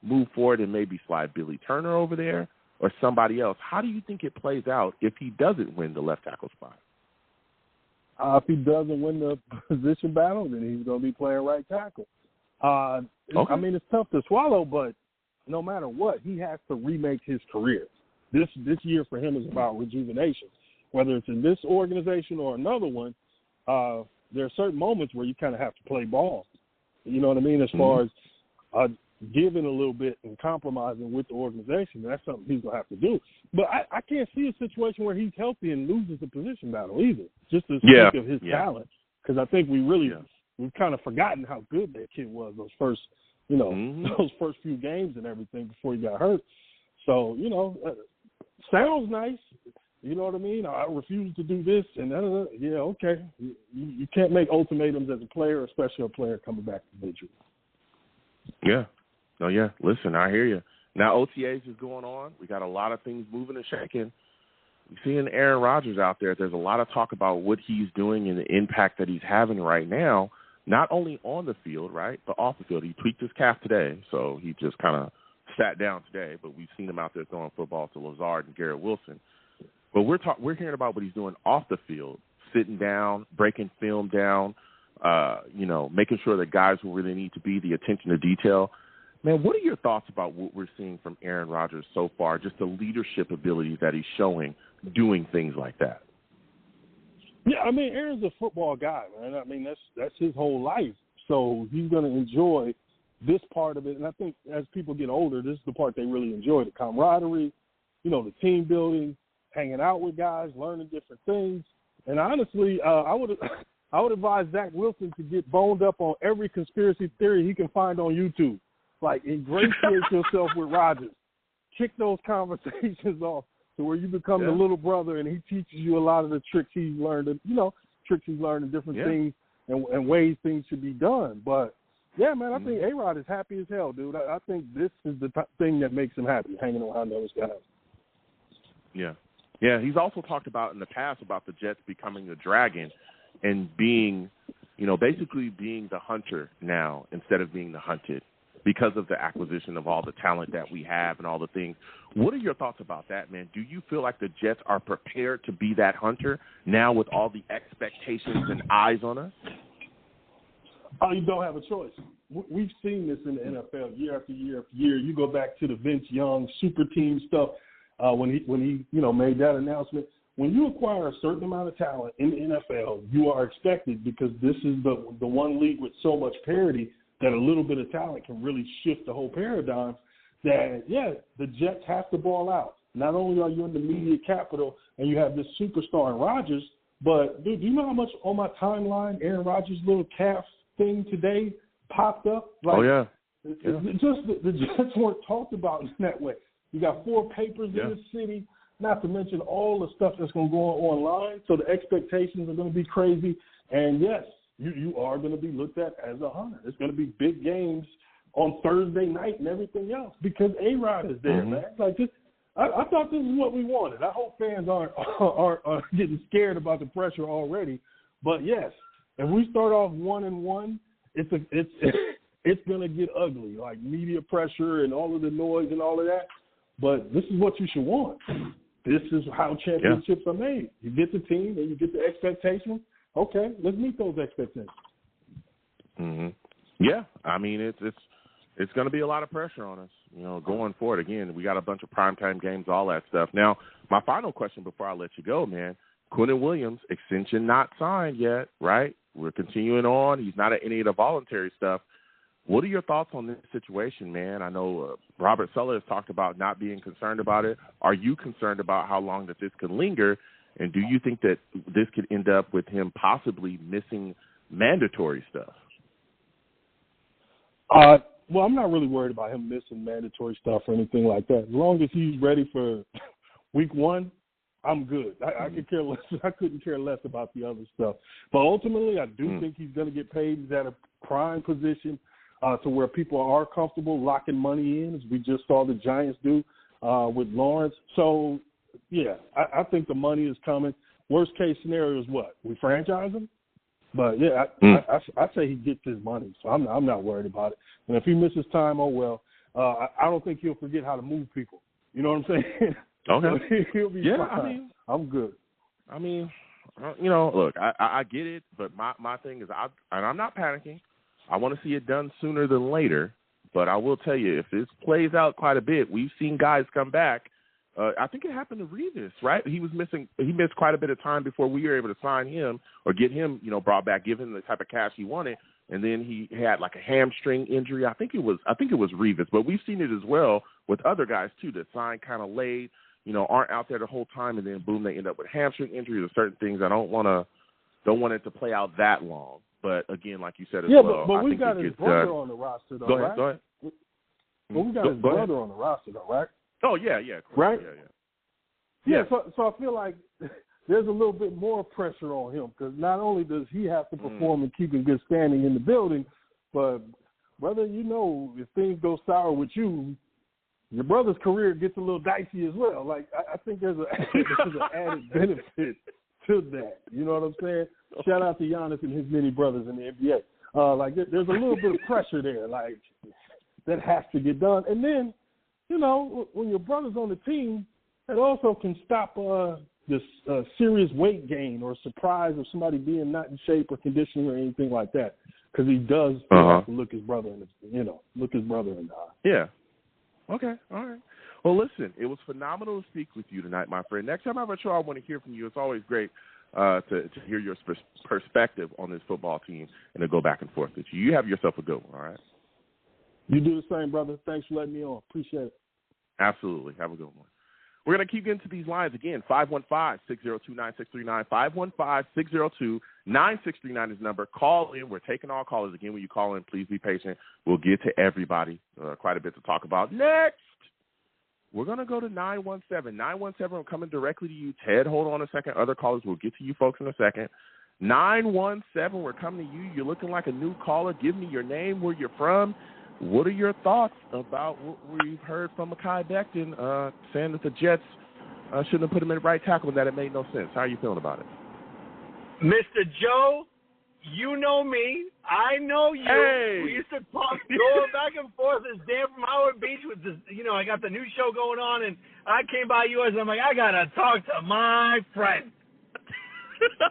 move forward and maybe slide Billy Turner over there or somebody else? How do you think it plays out if he doesn't win the left tackle spot? If he doesn't win the position battle, then he's going to be playing right tackle. I mean, it's tough to swallow, but no matter what, he has to remake his career. This year for him is about rejuvenation. Whether it's in this organization or another one, there are certain moments where you kind of have to play ball. You know what I mean? As far as giving a little bit and compromising with the organization, that's something he's going to have to do. But I can't see a situation where he's healthy and loses the position battle either, just to speak of his talent. Because I think we've kind of forgotten how good that kid was those first few games and everything before he got hurt. So, sounds nice. You know what I mean? I refuse to do this and that. Yeah, okay. You can't make ultimatums as a player, especially a player coming back from injury. Yeah. No, yeah. Listen, I hear you. Now OTAs is going on. We got a lot of things moving and shaking. You're seeing Aaron Rodgers out there. There's a lot of talk about what he's doing and the impact that he's having right now, not only on the field, right, but off the field. He tweaked his calf today, so he just kind of sat down today. But we've seen him out there throwing football to Lazard and Garrett Wilson. But we're hearing about what he's doing off the field, sitting down, breaking film down, making sure that guys who really need to be, the attention to detail. Man, what are your thoughts about what we're seeing from Aaron Rodgers so far, just the leadership abilities that he's showing doing things like that? Yeah, I mean, Aaron's a football guy, man. I mean, that's his whole life. So he's going to enjoy this part of it. And I think as people get older, this is the part they really enjoy, the camaraderie, the team building, hanging out with guys, learning different things. And honestly, I would advise Zach Wilson to get boned up on every conspiracy theory he can find on YouTube. Like, ingratiate yourself with Rodgers. Kick those conversations off to where you become the little brother, and he teaches you a lot of the tricks he's learned, in different things and ways things should be done. But, yeah, man, I think A-Rod is happy as hell, dude. I think this is the thing that makes him happy, hanging around those guys. Yeah. Yeah, he's also talked about in the past about the Jets becoming a dragon and being, basically being the hunter now instead of being the hunted because of the acquisition of all the talent that we have and all the things. What are your thoughts about that, man? Do you feel like the Jets are prepared to be that hunter now with all the expectations and eyes on us? Oh, you don't have a choice. We've seen this in the NFL year after year after year. You go back to the Vince Young super team stuff when he made that announcement. When you acquire a certain amount of talent in the NFL, you are expected, because this is the one league with so much parity that a little bit of talent can really shift the whole paradigm, that, the Jets have to ball out. Not only are you in the media capital and you have this superstar in Rodgers, but, dude, do you know how much on my timeline Aaron Rodgers' little calf thing today popped up? Like, just the Jets weren't talked about in that way. You got 4 papers in the city, not to mention all the stuff that's going to go on online. So the expectations are going to be crazy. And, yes, you are going to be looked at as a hunter. It's going to be big games on Thursday night and everything else because A-Rod is there, man. Like, I thought this is what we wanted. I hope fans aren't getting scared about the pressure already. But, yes, if we start off 1-1, it's going to get ugly, like media pressure and all of the noise and all of that. But this is what you should want. This is how championships are made. You get the team and you get the expectations. Okay, let's meet those expectations. Yeah, I mean, it's going to be a lot of pressure on us, going forward. Again, we got a bunch of primetime games, all that stuff. Now, my final question before I let you go, man, Quinnen Williams, extension not signed yet, right? We're continuing on. He's not at any of the voluntary stuff. What are your thoughts on this situation, man? I know Robert Saleh has talked about not being concerned about it. Are you concerned about how long that this could linger? And do you think that this could end up with him possibly missing mandatory stuff? Well, I'm not really worried about him missing mandatory stuff or anything like that. As long as he's ready for week 1, I'm good. I could care less. I couldn't care less about the other stuff. But ultimately, I do think he's going to get paid. He's at a prime position to where people are comfortable locking money in, as we just saw the Giants do with Lawrence. So, yeah, I think the money is coming. Worst case scenario is what? We franchise him? But, yeah, I say he gets his money, so I'm not worried about it. And if he misses time, oh, well. I don't think he'll forget how to move people. You know what I'm saying? Okay. He'll be fine. I mean, I'm good. I mean, look, I get it, but my thing is, I'm not panicking. I want to see it done sooner than later, but I will tell you, if this plays out quite a bit, we've seen guys come back. I think it happened to Revis, right? He missed quite a bit of time before we were able to sign him or get him, brought back, give him the type of cash he wanted, and then he had like a hamstring injury. I think it was Revis, but we've seen it as well with other guys too that signed kind of late, aren't out there the whole time, and then boom, they end up with hamstring injuries or certain things. I don't want it to play out that long. But again, like you said as well, but we got his brother on the roster, though, right? Go ahead. But we got his brother on the roster, though, right? Oh yeah, right. Yeah. So I feel like there's a little bit more pressure on him because not only does he have to perform and keep in good standing in the building, but brother, if things go sour with you, your brother's career gets a little dicey as well. Like I think there's an added benefit to that. You know what I'm saying? Shout out to Giannis and his many brothers in the NBA. There's a little bit of pressure there, like that has to get done. And then, when your brother's on the team, it also can stop this serious weight gain or surprise of somebody being not in shape or conditioning or anything like that, because he does have to look his brother in the eye. Yeah. Okay. All right. Well, listen, it was phenomenal to speak with you tonight, my friend. Next time I have a show, I want to hear from you. It's always great to hear your perspective on this football team and to go back and forth with you. You have yourself a good one, all right? You do the same, brother. Thanks for letting me on. Appreciate it. Absolutely. Have a good one. We're going to keep getting to these lines again. 515-602-9639. 515-602-9639 is the number. Call in. We're taking all callers. Again, when you call in, please be patient. We'll get to everybody. Quite a bit to talk about. Next, we're going to go to 917. 917, I'm coming directly to you. Ted, hold on a second. Other callers, we'll get to you folks in a second. 917, we're coming to you. You're looking like a new caller. Give me your name, where you're from. What are your thoughts about what we've heard from Mekhi Becton saying that the Jets shouldn't have put him in right tackle and that it made no sense? How are you feeling about it? Mr. Joe, you know me. I know you. Hey. We used to talk, going back and forth as Dan from Howard Beach with this, I got the new show going on, and I came by you and I'm like, I got to talk to my friend.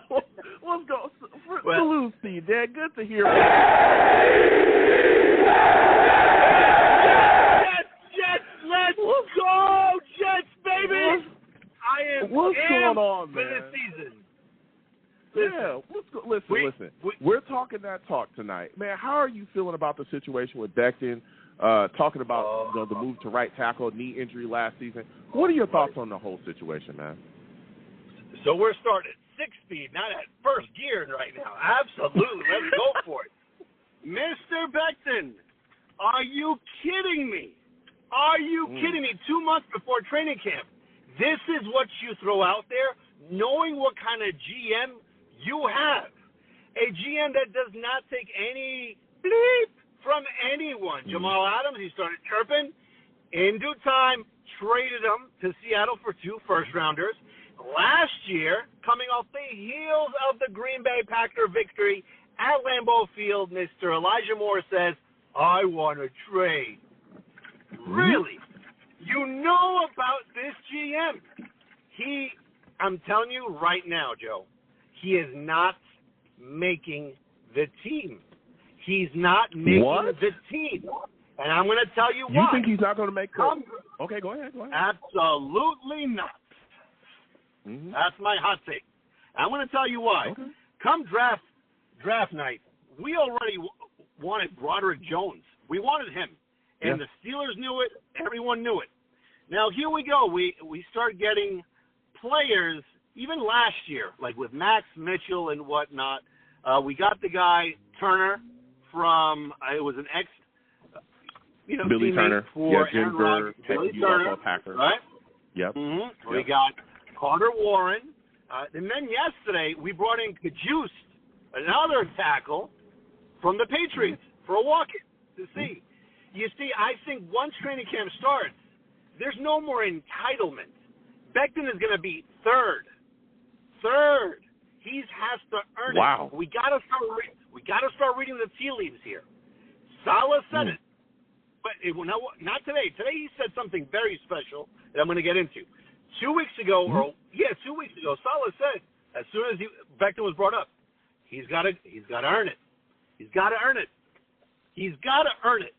Let's go. Salute, Steve. Dad, good to hear. Jets, let's go, Jets, baby. What's going on, man? For this season. Listen. We're talking that talk tonight. Man, how are you feeling about the situation with Becton, talking about the move to right tackle, knee injury last season? What are your thoughts on the whole situation, man? So we're starting at 6 speed, not at first gear right now. Absolutely. Let's go for it. Mr. Becton, are you kidding me? Are you kidding me? 2 months before training camp, this is what you throw out there, knowing what kind of GM you have. A GM that does not take any bleep from anyone. Jamal Adams, he started chirping. In due time, traded him to Seattle for 2 first-rounders. Last year, coming off the heels of the Green Bay Packer victory at Lambeau Field, Mr. Elijah Moore says, I want to trade. Really? You know about this GM. I'm telling you right now, Joe, he is not making the team. He's not making the team. And I'm going to tell you why. You think he's not going to make the... Okay, go ahead. Absolutely not. Mm-hmm. That's my hot take. I'm going to tell you why. Okay. Come draft night, we already wanted Broderick Jones. We wanted him. And the Steelers knew it. Everyone knew it. Now, here we go. We start getting players, even last year, like with Max Mitchell and whatnot. We got the guy, Turner, from, it was an Billy Turner. For Denver, Billy Turner, Packers. right? Yep. Mm-hmm. Yep. We got Carter Warren. And then yesterday, we brought in Kajus, another tackle from the Patriots, for a walk-in to see. You see, I think once training camp starts, there's no more entitlement. Becton is going to be third. He has to earn it. We got to start reading the tea leaves here. Saleh said it, but not today. Today he said something very special that I'm going to get into. 2 weeks ago, 2 weeks ago, Saleh said as soon as Becton was brought up, he's got to earn it. He's got to earn it.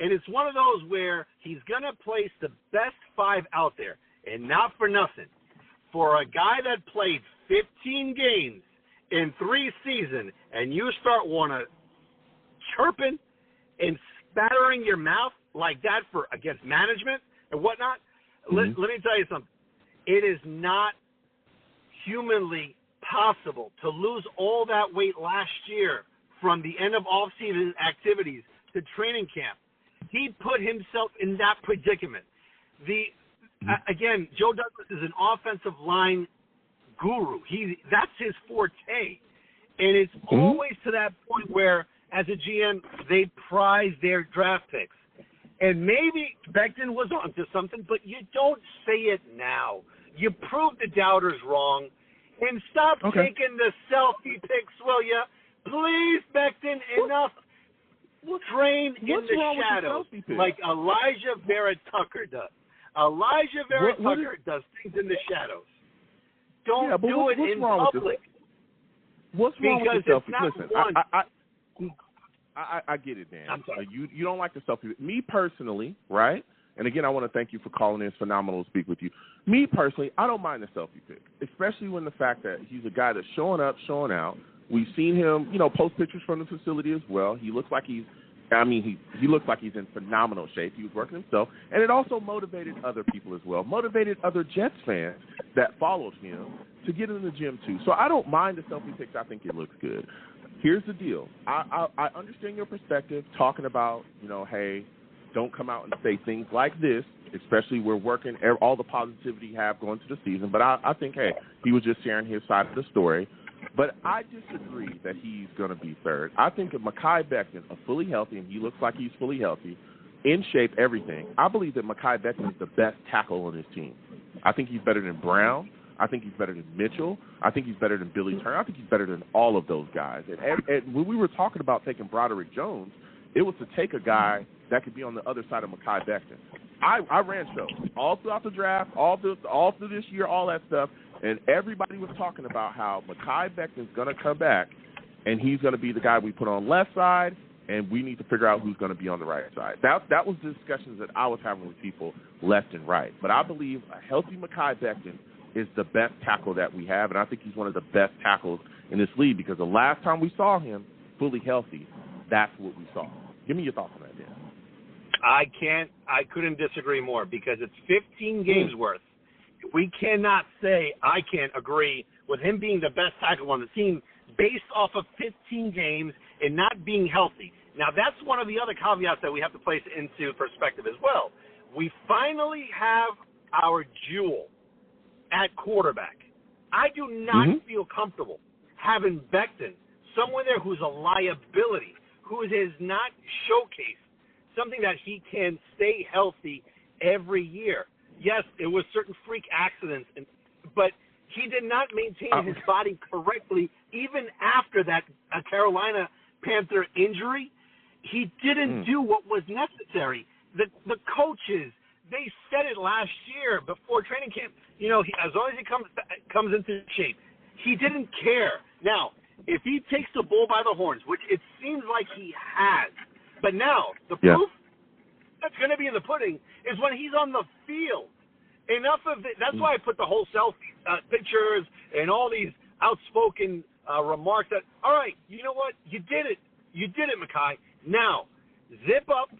And it's one of those where he's going to place the best 5 out there. And not for nothing. For a guy that played 15 games in 3 seasons, and you start chirping and spattering your mouth like that against management and whatnot, let me tell you something. It is not humanly possible to lose all that weight last year from the end of off-season activities to training camp. He put himself in that predicament. Again, Joe Douglas is an offensive line guru. That's his forte. And it's always to that point where, as a GM, they prize their draft picks. And maybe Becton was onto something, but you don't say it now. You prove the doubters wrong. And stop taking the selfie pics, will you? Please, Becton, enough. Train in the shadows like Elijah Vera Tucker does. Elijah Vera Tucker does things in the shadows. Don't do it in public. What's wrong with the selfie? Listen, one. I get it, Dan. You don't like the selfie. Me personally, right? And again, I want to thank you for calling in. It's phenomenal to speak with you. Me personally, I don't mind the selfie pic, especially when the fact that he's a guy that's showing up, showing out. We've seen him, post pictures from the facility as well. He looks like he looks like he's in phenomenal shape. He was working himself, and it also motivated other people as well, motivated other Jets fans that followed him to get in the gym too. So I don't mind the selfie pics. I think it looks good. Here's the deal. I understand your perspective, talking about, hey, don't come out and say things like this, especially we're working all the positivity you have going to the season. But I think, hey, he was just sharing his side of the story. But I disagree that he's going to be third. I think if Mekhi Becton is fully healthy, and he looks like he's fully healthy, in shape, everything, I believe that Mekhi Becton is the best tackle on his team. I think he's better than Brown. I think he's better than Mitchell. I think he's better than Billy Turner. I think he's better than all of those guys. And when we were talking about taking Broderick Jones, it was to take a guy that could be on the other side of Mekhi Becton. I ran shows all throughout the draft, all through this year, all that stuff, and everybody was talking about how Mekhi Becton's going to come back, and he's going to be the guy we put on left side, and we need to figure out who's going to be on the right side. That was the discussions that I was having with people left and right. But I believe a healthy Mekhi Becton is the best tackle that we have, and I think he's one of the best tackles in this league because the last time we saw him fully healthy, that's what we saw. Give me your thoughts on that, Dan. I couldn't disagree more because it's 15 games worth. We cannot say I can't agree with him being the best tackle on the team based off of 15 games and not being healthy. Now, that's one of the other caveats that we have to place into perspective as well. We finally have our jewel at quarterback. I do not feel comfortable having Becton, someone there who's a liability, who has not showcased something that he can stay healthy every year. Yes, it was certain freak accidents, but he did not maintain his body correctly even after that Carolina Panther injury. He didn't do what was necessary. The coaches, they said it last year before training camp. As long as he comes into shape, he didn't care. Now, if he takes the bull by the horns, which it seems like he has, but now the proof that's going to be in the pudding is when he's on the field. Enough of it. That's why I put the whole selfie pictures and all these outspoken remarks that, all right, you know what? You did it. You did it, Mekhi. Now, zip up,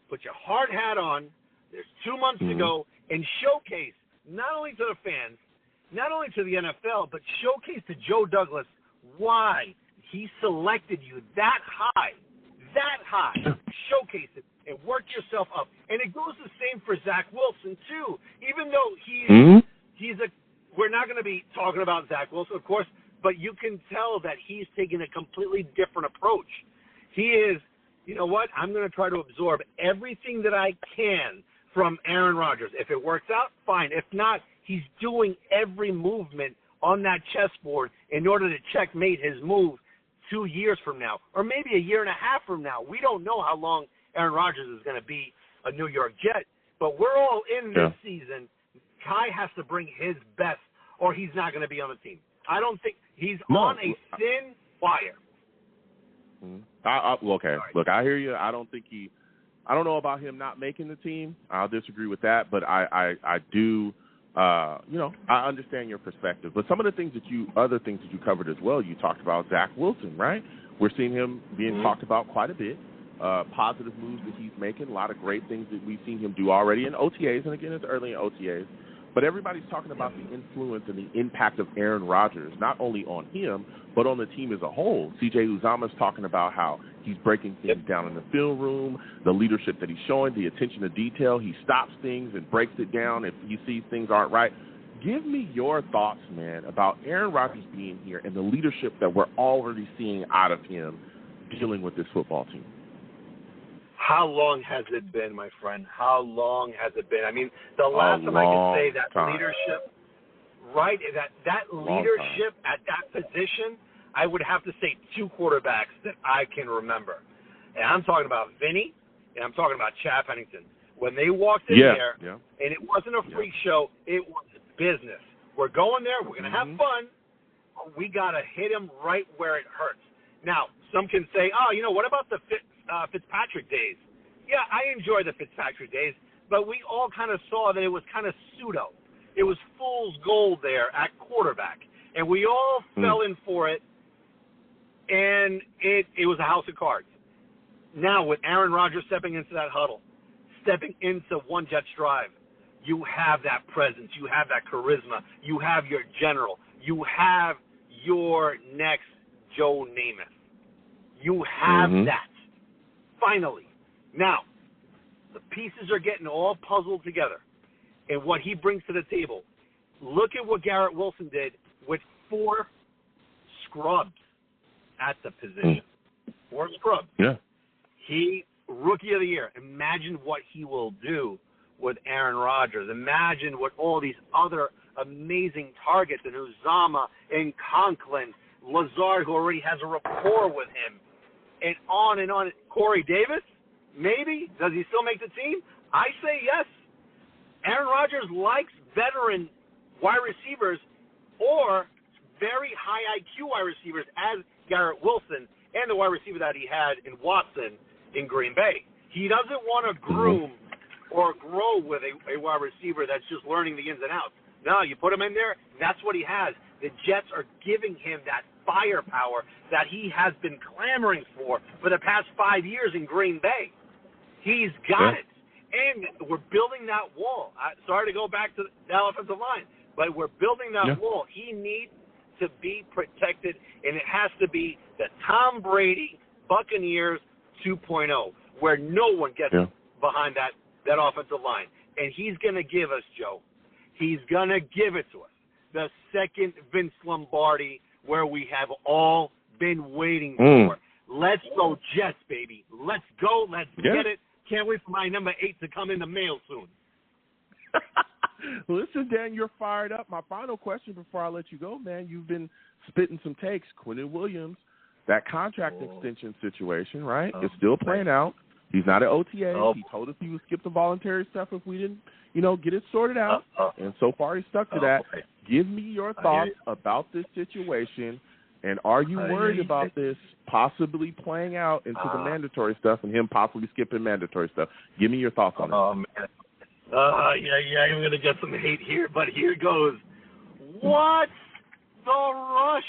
put your hard hat on. There's 2 months to go, and showcase not only to the fans, not only to the NFL, but showcase to Joe Douglas why he selected you that high. Showcase it and work yourself up. And it goes the same for Zach Wilson, too. Even though we're not going to be talking about Zach Wilson, of course, but you can tell that he's taking a completely different approach. He is, you know what, I'm going to try to absorb everything that I can from Aaron Rodgers. If it works out, fine. If not, he's doing every movement on that chessboard in order to checkmate his move 2 years from now, or maybe a year and a half from now. We don't know how long Aaron Rodgers is going to be a New York Jet, but we're all in this season. Kai has to bring his best, or he's not going to be on the team. I don't think he's on a thin wire. Okay, look, I hear you. I don't know about him not making the team. I'll disagree with that, but I do. I understand your perspective, but some of the other things that you covered as well, you talked about Zach Wilson, right? We're seeing him being talked about quite a bit, positive moves that he's making, a lot of great things that we've seen him do already in OTAs, and again, it's early in OTAs, but everybody's talking about the influence and the impact of Aaron Rodgers, not only on him, but on the team as a whole. C.J. Uzomah's talking about how he's breaking things down in the film room, the leadership that he's showing, the attention to detail. He stops things and breaks it down if he sees things aren't right. Give me your thoughts, man, about Aaron Rodgers being here and the leadership that we're already seeing out of him dealing with this football team. How long has it been, my friend? How long has it been? I mean, the last time I can say that leadership, right, that leadership at that position, I would have to say 2 quarterbacks that I can remember. And I'm talking about Vinny, and I'm talking about Chad Pennington. When they walked in there, and it wasn't a freak show, it was business. We're going there, we're going to have fun, but we got to hit him right where it hurts. Now, some can say, what about the Fitzpatrick days? Yeah, I enjoy the Fitzpatrick days, but we all kind of saw that it was kind of pseudo. It was fool's gold there at quarterback, and we all fell in for it, and it was a house of cards. Now, with Aaron Rodgers stepping into that huddle, stepping into one Jets drive, you have that presence, you have that charisma, you have your general, you have your next Joe Namath. You have that. Finally. Now, the pieces are getting all puzzled together. And what he brings to the table. Look at what Garrett Wilson did with 4 scrubs at the position. 4 scrubs. Yeah. He, Rookie of the Year. Imagine what he will do with Aaron Rodgers. Imagine what all these other amazing targets, and Uzama and Conklin, Lazard, who already has a rapport with him, and on and on. Corey Davis, maybe? Does he still make the team? I say yes. Aaron Rodgers likes veteran wide receivers or very high IQ wide receivers as Garrett Wilson and the wide receiver that he had in Watson in Green Bay. He doesn't want to groom or grow with a wide receiver that's just learning the ins and outs. No, you put him in there, that's what he has. The Jets are giving him that firepower that he has been clamoring for the past 5 years in Green Bay. He's got it. And we're building that wall. Sorry to go back to the offensive line, but we're building that wall. He needs to be protected, and it has to be the Tom Brady Buccaneers 2.0, where no one gets behind that offensive line. And he's going to give us, Joe, he's going to give it to us, the second Vince Lombardi, where we have all been waiting for. Let's go Jets, baby. Let's go. Let's get it. Can't wait for my number 8 to come in the mail soon. Listen, Dan, you're fired up. My final question before I let you go, man, you've been spitting some takes. Quinnen Williams, that contract extension situation, right? It's still playing out. He's not an OTA. He told us he would skip the voluntary stuff if we didn't, get it sorted out. And so far he's stuck to that. Give me your thoughts about this situation. And are you worried about this possibly playing out into the mandatory stuff and him possibly skipping mandatory stuff? Give me your thoughts on it. Man. I'm going to get some hate here, but here goes. What's the rush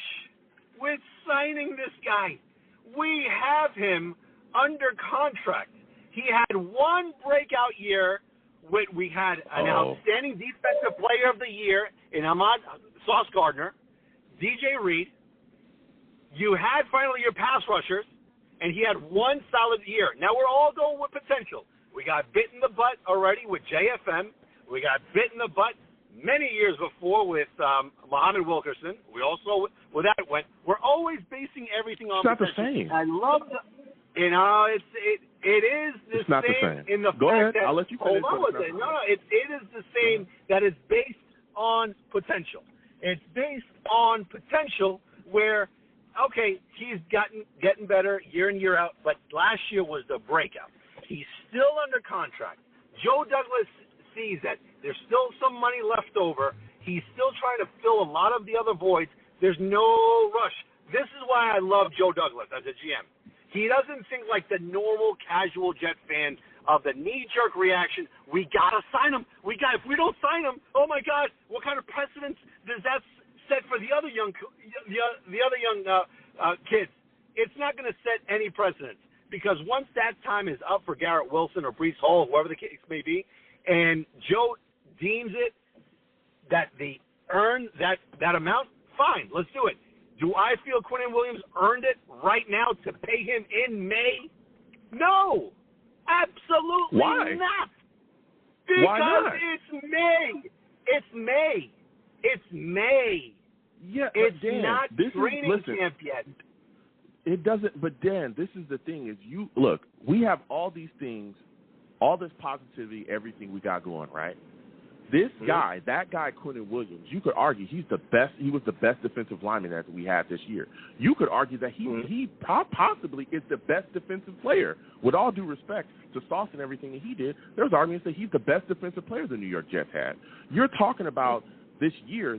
with signing this guy? We have him under contract. He had one breakout year. We had an outstanding defensive player of the year in Ahmad Sauce Gardner, DJ Reed. You had finally your pass rushers, and he had one solid year. Now we're all going with potential. We got bit in the butt already with JFM. We got bit in the butt many years before with Muhammad Wilkerson. We also, where that went, we're always basing everything on potential. It's not the same. I love the, it is the it's not same, the same. In the Go fact ahead. that, I'll let you finish. Hold on with it. No, it is the same that is based on potential. It's based on potential where, okay, he's getting better year in, year out, but last year was the breakout. He's still under contract. Joe Douglas sees that there's still some money left over. He's still trying to fill a lot of the other voids. There's no rush. This is why I love Joe Douglas as a GM. He doesn't think like the normal casual Jet fan of the knee-jerk reaction. We got to sign him. If we don't sign him, oh, my God, what kind of precedence does that set for the other young kids? It's not going to set any precedence. Because once that time is up for Garrett Wilson or Breece Hall, whoever the case may be, and Joe deems it that they earn that amount, fine, let's do it. Do I feel Quinnen Williams earned it right now to pay him in May? No, absolutely not. Because Why not? It's May. It's May. It's May. Yeah, it's Dan, not training camp yet. It doesn't, but Dan, this is the thing is look, we have all these things, all this positivity, everything we got going, right? This guy, that guy, Quinnen Williams, you could argue he was the best defensive lineman that we had this year. You could argue that he possibly is the best defensive player. With all due respect to Sauce and everything that he did, there's arguments that he's the best defensive player the New York Jets had. You're talking about this year,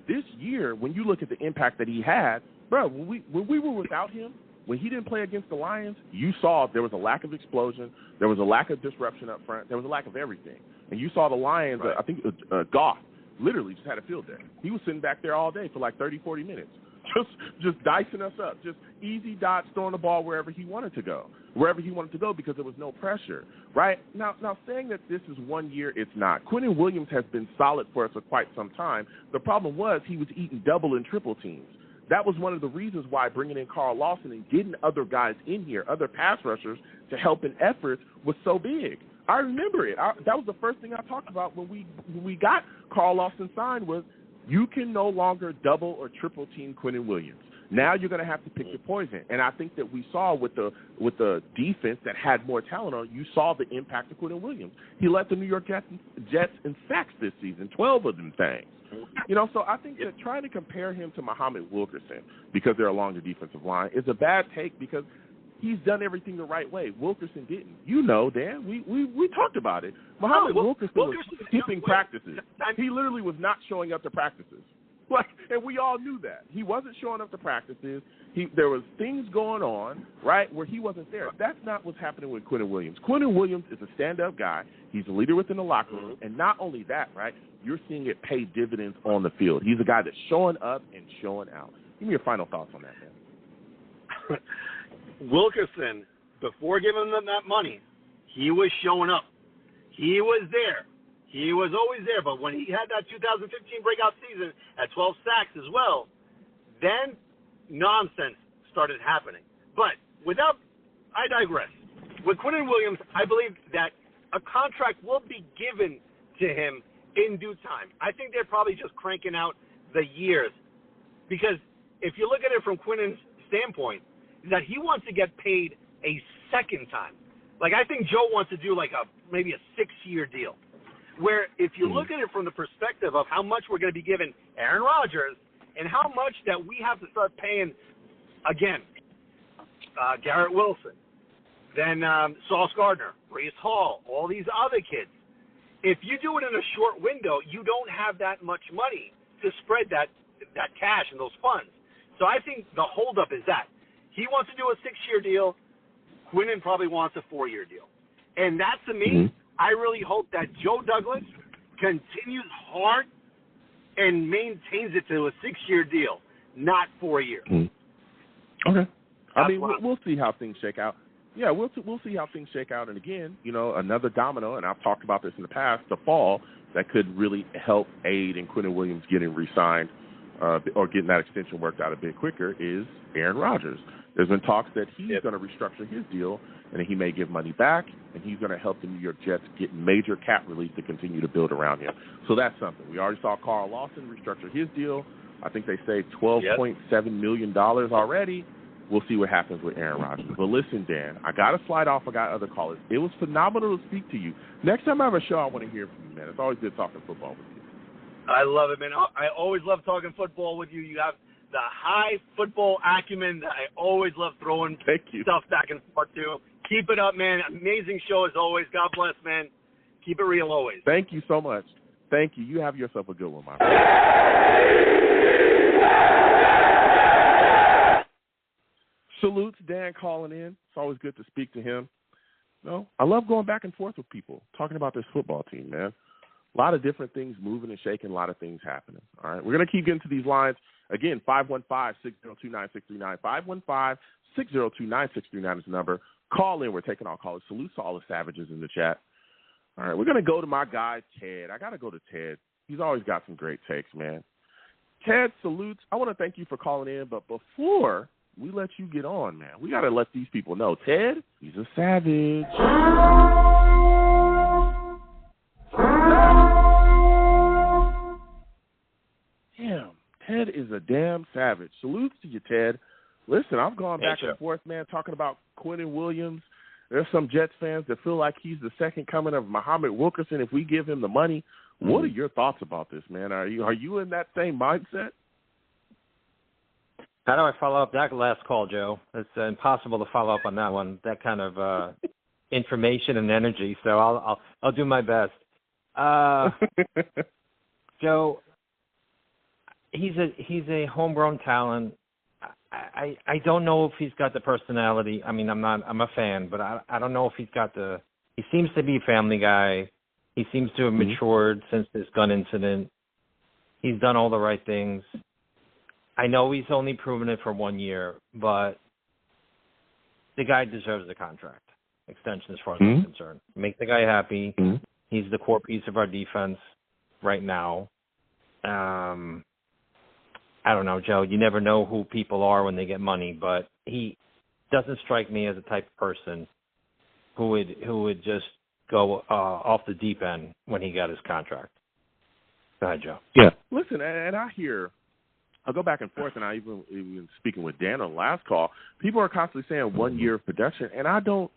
when you look at the impact that he had, bro, when we were without him, when he didn't play against the Lions, you saw there was a lack of explosion. There was a lack of disruption up front. There was a lack of everything. And you saw the Lions, I think Goff literally just had a field day. He was sitting back there all day for like 30, 40 minutes, just dicing us up, just easy dots, throwing the ball wherever he wanted to go because there was no pressure, right? Now saying that this is 1 year, it's not. Quinnen Williams has been solid for us for quite some time. The problem was he was eating double and triple teams. That was one of the reasons why bringing in Carl Lawson and getting other guys in here, other pass rushers, to help in efforts was so big. I remember it. That was the first thing I talked about when we got Carl Lawson signed was you can no longer double or triple team Quinnen Williams. Now you're going to have to pick your poison. And I think that we saw with the defense that had more talent on, you saw the impact of Quinnen Williams. He led the New York Jets in sacks this season, 12 of them things. So I think that trying to compare him to Muhammad Wilkerson because they're along the defensive line is a bad take because he's done everything the right way. Wilkerson didn't. Dan, we talked about it. Muhammad Wilkerson was skipping practices. He literally was not showing up to practices. And we all knew that. He wasn't showing up to practices. There was things going on, right, where he wasn't there. That's not what's happening with Quinnen Williams. Quinnen Williams is a stand-up guy. He's a leader within the locker room. And not only that, right, you're seeing it pay dividends on the field. He's a guy that's showing up and showing out. Give me your final thoughts on that, man. Wilkerson, before giving them that money, he was showing up. He was there. He was always there. But when he had that 2015 breakout season at 12 sacks as well, then nonsense started happening. But I digress. With Quinnen Williams, I believe that a contract will be given to him in due time. I think they're probably just cranking out the years. Because if you look at it from Quinnen's standpoint, is that he wants to get paid a second time. Like, I think Joe wants to do maybe a 6-year deal. Where if you look at it from the perspective of how much we're going to be giving Aaron Rodgers and how much that we have to start paying, again, Garrett Wilson, then Sauce Gardner, Breece Hall, all these other kids. If you do it in a short window, you don't have that much money to spread that cash and those funds. So I think the holdup is that. He wants to do a 6-year deal. Quinnen probably wants a 4-year deal. And that, to me, I really hope that Joe Douglas continues hard and maintains it to a 6-year deal, not 4 years. Okay. We'll see how things shake out. Yeah, we'll see how things shake out. And again, another domino, and I've talked about this in the past, the fall that could really help aid in Quinnen Williams getting re-signed or getting that extension worked out a bit quicker is Aaron Rodgers. There's been talks that he's going to restructure his deal and he may give money back, and he's going to help the New York Jets get major cap relief to continue to build around him. So that's something. We already saw Carl Lawson restructure his deal. I think they saved $12.7 million already. We'll see what happens with Aaron Rodgers. But listen, Dan, I got to slide off. I got other callers. It was phenomenal to speak to you. Next time I have a show, I want to hear from you, man. It's always good talking football with you. I love it, man. I always love talking football with you. You have the high football acumen that I always love throwing stuff back and forth to. Keep it up, man. Amazing show as always. God bless, man. Keep it real always. Thank you so much. Thank you. You have yourself a good one, my friend. Salutes Dan calling in. It's always good to speak to him. I love going back and forth with people, talking about this football team, man. A lot of different things moving and shaking, a lot of things happening. All right, we're going to keep getting to these lines. Again, 515-602-9639. 515-602-9639 is the number. Call in. We're taking all callers. Salute to all the savages in the chat. All right, we're going to go to my guy, Ted. I got to go to Ted. He's always got some great takes, man. Ted, salutes. I want to thank you for calling in, but before we let you get on, man, we got to let these people know. Ted, he's a savage. Damn, Ted is a damn savage. Salutes to you, Ted. Listen, I've gone back and forth, man, talking about Quinnen Williams. There's some Jets fans that feel like he's the second coming of Muhammad Wilkerson if we give him the money. What are your thoughts about this, man? Are you in that same mindset? How do I follow up that last call, Joe? It's impossible to follow up on that one. That kind of information and energy. So I'll do my best. Joe, he's a homegrown talent. I don't know if he's got the personality. I mean, I'm a fan, but I don't know if he's got he seems to be a family guy. He seems to have matured since this gun incident. He's done all the right things. I know he's only proven it for 1 year, but the guy deserves a contract extension as far as I'm concerned. Make the guy happy. He's the core piece of our defense right now. I don't know, Joe. You never know who people are when they get money, but he doesn't strike me as a type of person who would just go off the deep end when he got his contract. Go ahead, Joe. Yeah. Listen, and I'll go back and forth, and I even speaking with Dan on the last call, people are constantly saying 1 year of production, and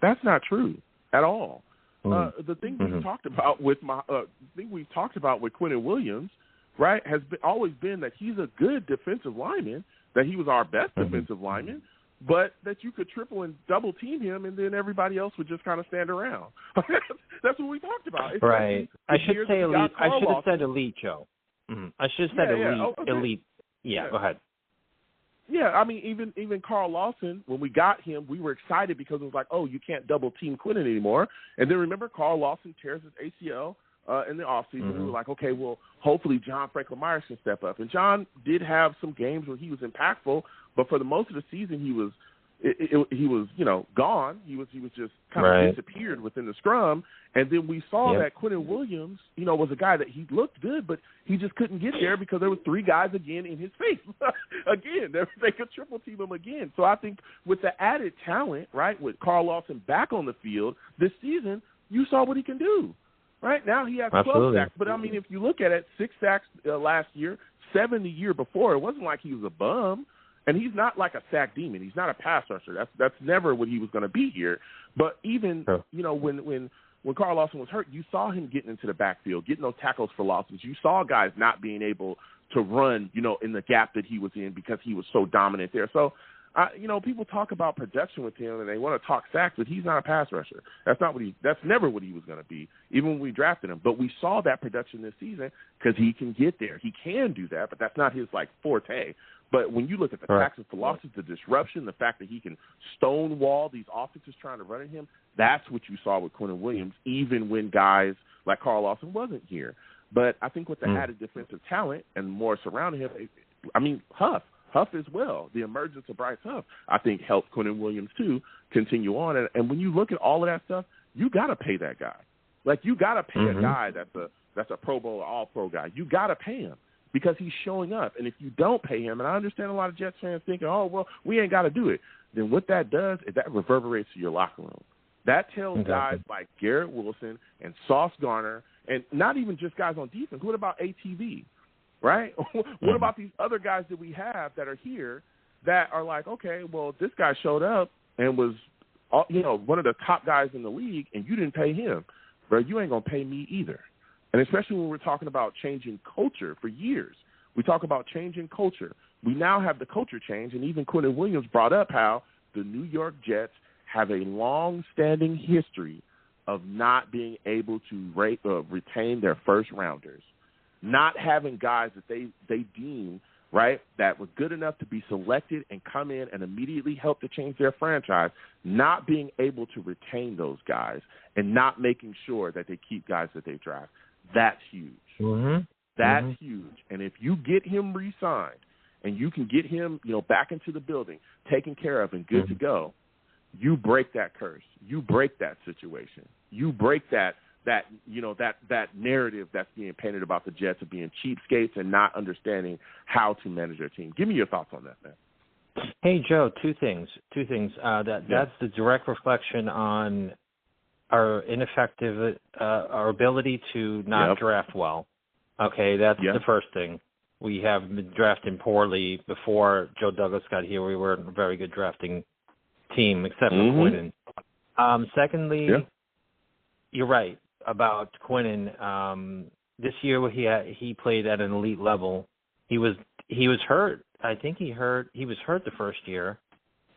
that's not true at all. The thing we've talked about with Quinnen Williams, right, has always been that he's a good defensive lineman, that he was our best defensive lineman, but that you could triple and double team him, and then everybody else would just kind of stand around. That's what we talked about. Right. I should say elite. I should have said elite, Joe. I should have said elite. Oh, okay. Elite. Yeah, go ahead. Yeah, I mean, even Carl Lawson, when we got him, we were excited because it was like, oh, you can't double team Quinnen anymore. And then remember, Carl Lawson tears his ACL in the offseason. We were like, okay, well, hopefully John Franklin Myers can step up. And John did have some games where he was impactful, but for the most of the season, he was gone. He was just kind of disappeared within the scrum. And then we saw that Quinnen Williams, was a guy that he looked good, but he just couldn't get there because there were three guys again in his face. Again, they could triple team him again. So I think with the added talent, right, with Carl Lawson back on the field this season, you saw what he can do. Right now he has 12 sacks, but I mean, if you look at it, 6 sacks last year, 7 the year before. It wasn't like he was a bum. And he's not like a sack demon. He's not a pass rusher. That's never what he was going to be here. But even when Carl Lawson was hurt, you saw him getting into the backfield, getting those tackles for losses. You saw guys not being able to run, in the gap that he was in because he was so dominant there. So, people talk about production with him and they want to talk sacks, but he's not a pass rusher. That's never what he was going to be, even when we drafted him. But we saw that production this season because he can get there. He can do that, but that's not his forte. But when you look at the tackles for losses, the disruption, the fact that he can stonewall these offenses trying to run at him, that's what you saw with Quinnen Williams, even when guys like Carl Lawson wasn't here. But I think with the added defensive talent and more surrounding him, Huff as well, the emergence of Bryce Huff, I think helped Quinnen Williams too continue on. And when you look at all of that stuff, you got to pay that guy. You got to pay a guy that's a Pro Bowl or All-Pro guy. You got to pay him because he's showing up. And if you don't pay him, and I understand a lot of Jets fans thinking, oh, well, we ain't got to do it, then what that does is that reverberates to your locker room. That tells guys like Garrett Wilson and Sauce Garner, and not even just guys on defense. What about ATV? Right? What about these other guys that we have that are here that are like, okay, well, this guy showed up and was, one of the top guys in the league, and you didn't pay him. Bro, you ain't going to pay me either. And especially when we're talking about changing culture for years. We talk about changing culture. We now have the culture change, and even Quinnen Williams brought up how the New York Jets have a long-standing history of not being able to retain their first-rounders. Not having guys that they deem, right, that were good enough to be selected and come in and immediately help to change their franchise, not being able to retain those guys and not making sure that they keep guys that they draft. That's huge. That's huge. And if you get him re-signed and you can get him, back into the building, taken care of and good to go, you break that curse. You break that situation. You break that narrative that's being painted about the Jets of being cheapskates and not understanding how to manage their team. Give me your thoughts on that, man. Hey, Joe, two things. That's the direct reflection on our ineffective, our ability to not draft well. Okay, that's the first thing. We have been drafting poorly. Before Joe Douglas got here, we weren't a very good drafting team, except for Quinnen. Secondly, you're right about Quinnen. This year he played at an elite level. He was hurt. I think he was hurt the first year.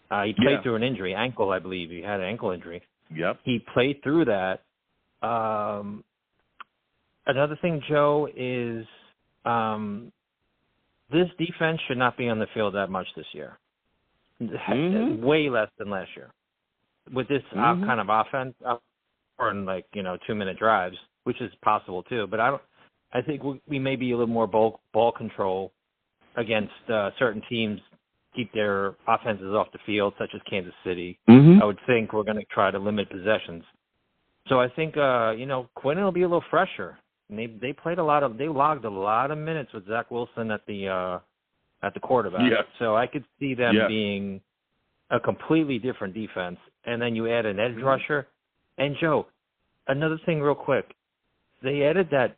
He played through an injury, ankle, I believe. He had an ankle injury. Yep. He played through that. Another thing, Joe, is this defense should not be on the field that much this year. Way less than last year. With this kind of offense, or in 2-minute drives, which is possible too. But I I think we may be a little more ball control against certain teams, keep their offenses off the field, such as Kansas City. Mm-hmm. I would think we're going to try to limit possessions. So I think, Quinn will be a little fresher. And they logged a lot of minutes with Zach Wilson at the quarterback. Yeah. So I could see them being a completely different defense. And then you add an edge rusher. And Joe, another thing real quick. They added that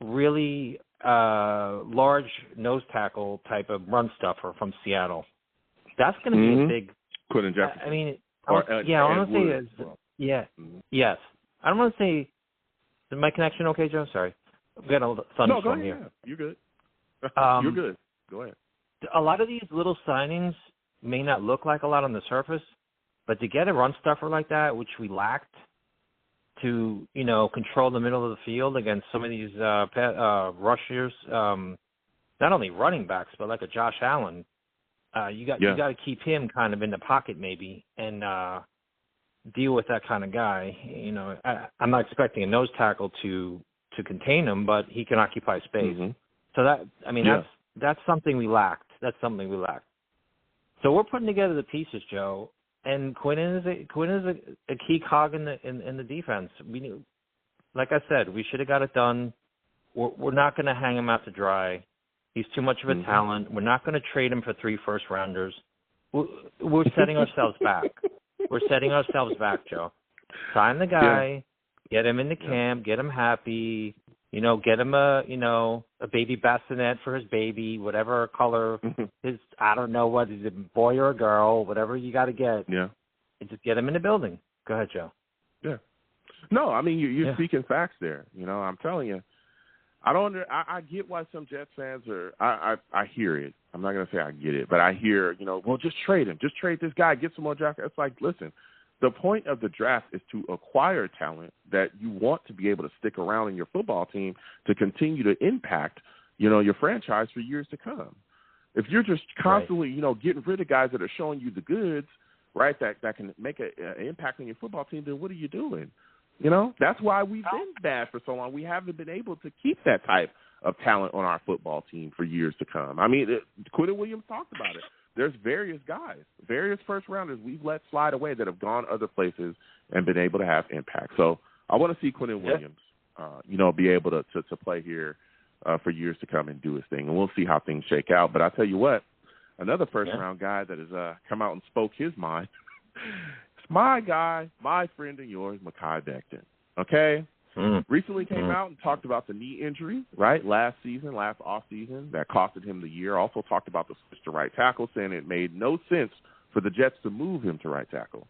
really large nose tackle type of run stuffer from Seattle. That's going to be a big. Quentin Jefferson. I mean, I want to say yes. I don't want to say. Is my connection okay, Joe? Sorry, we got a thunderstorm here. Yeah. You're good. You're good. Go ahead. A lot of these little signings may not look like a lot on the surface, but to get a run stuffer like that, which we lacked, to control the middle of the field against some of these rushers, not only running backs but like a Josh Allen, you got to keep him kind of in the pocket maybe and deal with that kind of guy. I'm not expecting a nose tackle to contain him, but he can occupy space. Mm-hmm. So that's something we lacked. So we're putting together the pieces, Joe. And Quinn is a key cog in the defense. Like I said, we should have got it done. We're not going to hang him out to dry. He's too much of a talent. We're not going to trade him for 3 first-rounders. We're setting ourselves back. We're setting ourselves back, Joe. Sign the guy, get him into camp, get him happy. Get him a baby bassinet for his baby, whatever color I don't know what is it, boy or a girl, whatever you got to get. Yeah. And just get him in the building. Go ahead, Joe. Yeah. No, I mean you're speaking facts there. I'm telling you, I get why some Jets fans are. I hear it. I'm not gonna say I get it, but I hear well, just trade him, just trade this guy, get some more draft. It's like, listen. The point of the draft is to acquire talent that you want to be able to stick around in your football team to continue to impact, your franchise for years to come. If you're just constantly, getting rid of guys that are showing you the goods, right, that can make an impact on your football team, then what are you doing? That's why we've been bad for so long. We haven't been able to keep that type of talent on our football team for years to come. I mean, Quentin Williams talked about it. There's various guys, various first-rounders we've let slide away that have gone other places and been able to have impact. So I want to see Quentin Williams, be able to play here for years to come and do his thing. And we'll see how things shake out. But I'll tell you what, another first-round guy that has come out and spoke his mind, it's my guy, my friend and yours, Mekhi Becton, okay? Recently came out and talked about the knee injury, right, last offseason that costed him the year. Also talked about the switch to right tackle, saying it made no sense for the Jets to move him to right tackle.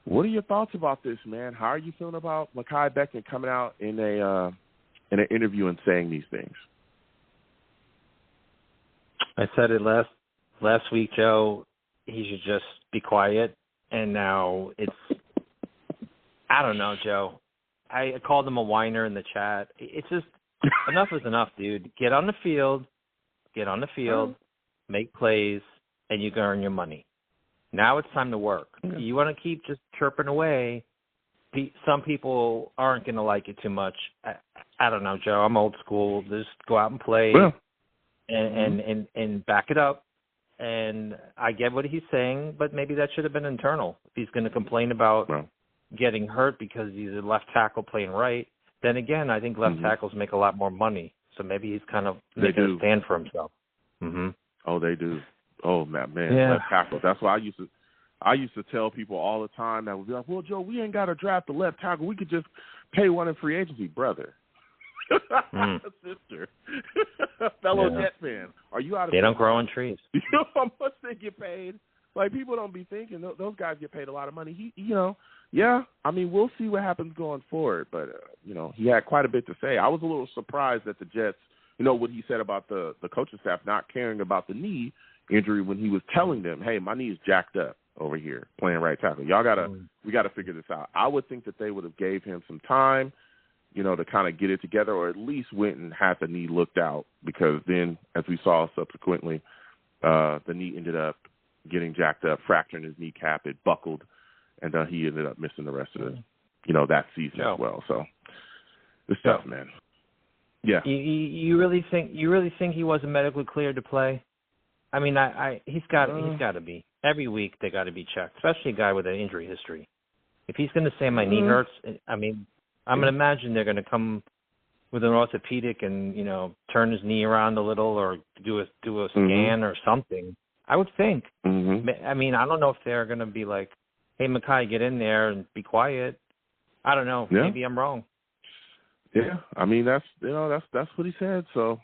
What are your thoughts about this, man? How are you feeling about Mekhi Becton coming out in an interview and saying these things? I said it last week, Joe. He should just be quiet, and now I don't know, Joe. I called him a whiner in the chat. It's just enough is enough, dude. Get on the field, make plays, and you can earn your money. Now it's time to work. You want to keep just chirping away. Some people aren't going to like it too much. I don't know, Joe. I'm old school. Just go out and play and back it up. And I get what he's saying, but maybe that should have been internal. If he's going to complain about getting hurt because he's a left tackle playing right, then again, I think left tackles make a lot more money. So maybe he's kind of making a stand for himself. Oh, they do. Oh, man, left tackle. That's why I used to tell people all the time that would be like, well, Joe, we ain't got to draft the left tackle. We could just pay one in free agency, brother. Sister, fellow Jet fan, are you out of? They don't grow on trees. You know how much they get paid? Like, people don't be thinking those guys get paid a lot of money. I mean, we'll see what happens going forward. But he had quite a bit to say. I was a little surprised that the Jets, what he said about the coaching staff not caring about the knee injury when he was telling them, hey, my knee is jacked up over here playing right tackle. We got to figure this out. I would think that they would have gave him some time, to kind of get it together, or at least went and had the knee looked out, because then, as we saw subsequently, the knee ended up getting jacked up, fracturing his kneecap. It buckled, and he ended up missing the rest of the, that season as well. So it's tough, man. Yeah. You really think he wasn't medically cleared to play? I mean, he's got to be. Every week they got to be checked, especially a guy with an injury history. If he's going to say my knee hurts, I mean, I'm going to imagine they're going to come with an orthopedic and, you know, turn his knee around a little or do a scan or something. I would think. I mean, I don't know if they're going to be like, hey, Mekhi, get in there and be quiet. I don't know. Yeah. Maybe I'm wrong. Yeah, I mean, that's what he said. So,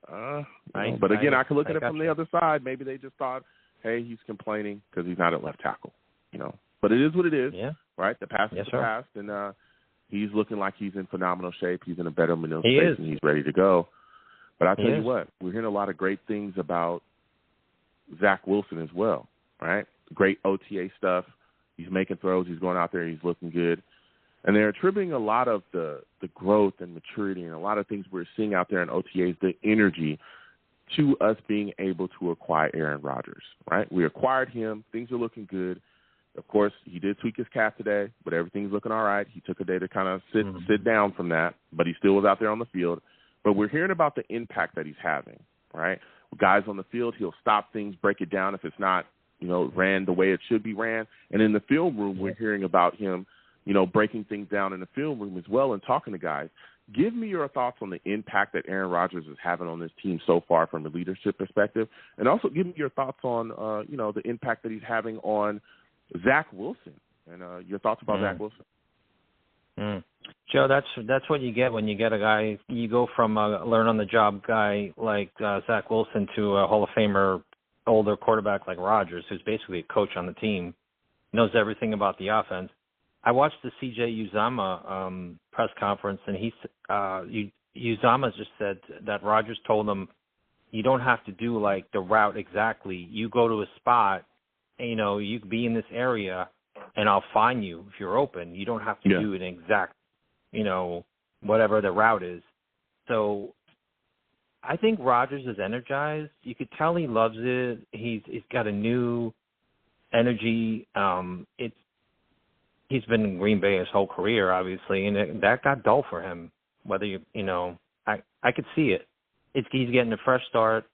but again, I can look at it from the other side. Maybe they just thought, hey, he's complaining because he's not at left tackle, you know. But it is what it is, right? The past is the past, and he's looking like he's in phenomenal shape. He's in a better mental space, and he's ready to go. But I tell you what, we're hearing a lot of great things about Zach Wilson as well, right? Great OTA stuff. He's making throws. He's going out there. He's looking good. And they're attributing a lot of the growth and maturity and a lot of things we're seeing out there in OTAs, the energy, to us being able to acquire Aaron Rodgers, right? We acquired him. Things are looking good. Of course, he did tweak his calf today, but everything's looking all right. He took a day to kind of sit down from that, but he still was out there on the field. But we're hearing about the impact that he's having, right? Guys on the field, he'll stop things, break it down if it's not, you know, ran the way it should be ran. And in the film room, we're hearing about him, you know, breaking things down in the film room as well and talking to guys. Give me your thoughts on the impact that Aaron Rodgers is having on this team so far from a leadership perspective. And also give me your thoughts on, you know, the impact that he's having on Zach Wilson and your thoughts about Zach Wilson. Joe, that's what you get when you get a guy. You go from a learn-on-the-job guy like Zach Wilson to a Hall of Famer, older quarterback like Rodgers, who's basically a coach on the team, knows everything about the offense. I watched the C.J. Uzomah press conference, and Uzomah just said that Rodgers told him, you don't have to do, like, the route exactly. You go to a spot, and, you know, you could be in this area, and I'll find you if you're open. You don't have to do an exact, you know, whatever the route is. So I think Rodgers is energized. You could tell he loves it. He's got a new energy. He's been in Green Bay his whole career, obviously, and that got dull for him. Whether you know, I could see it. He's getting a fresh start.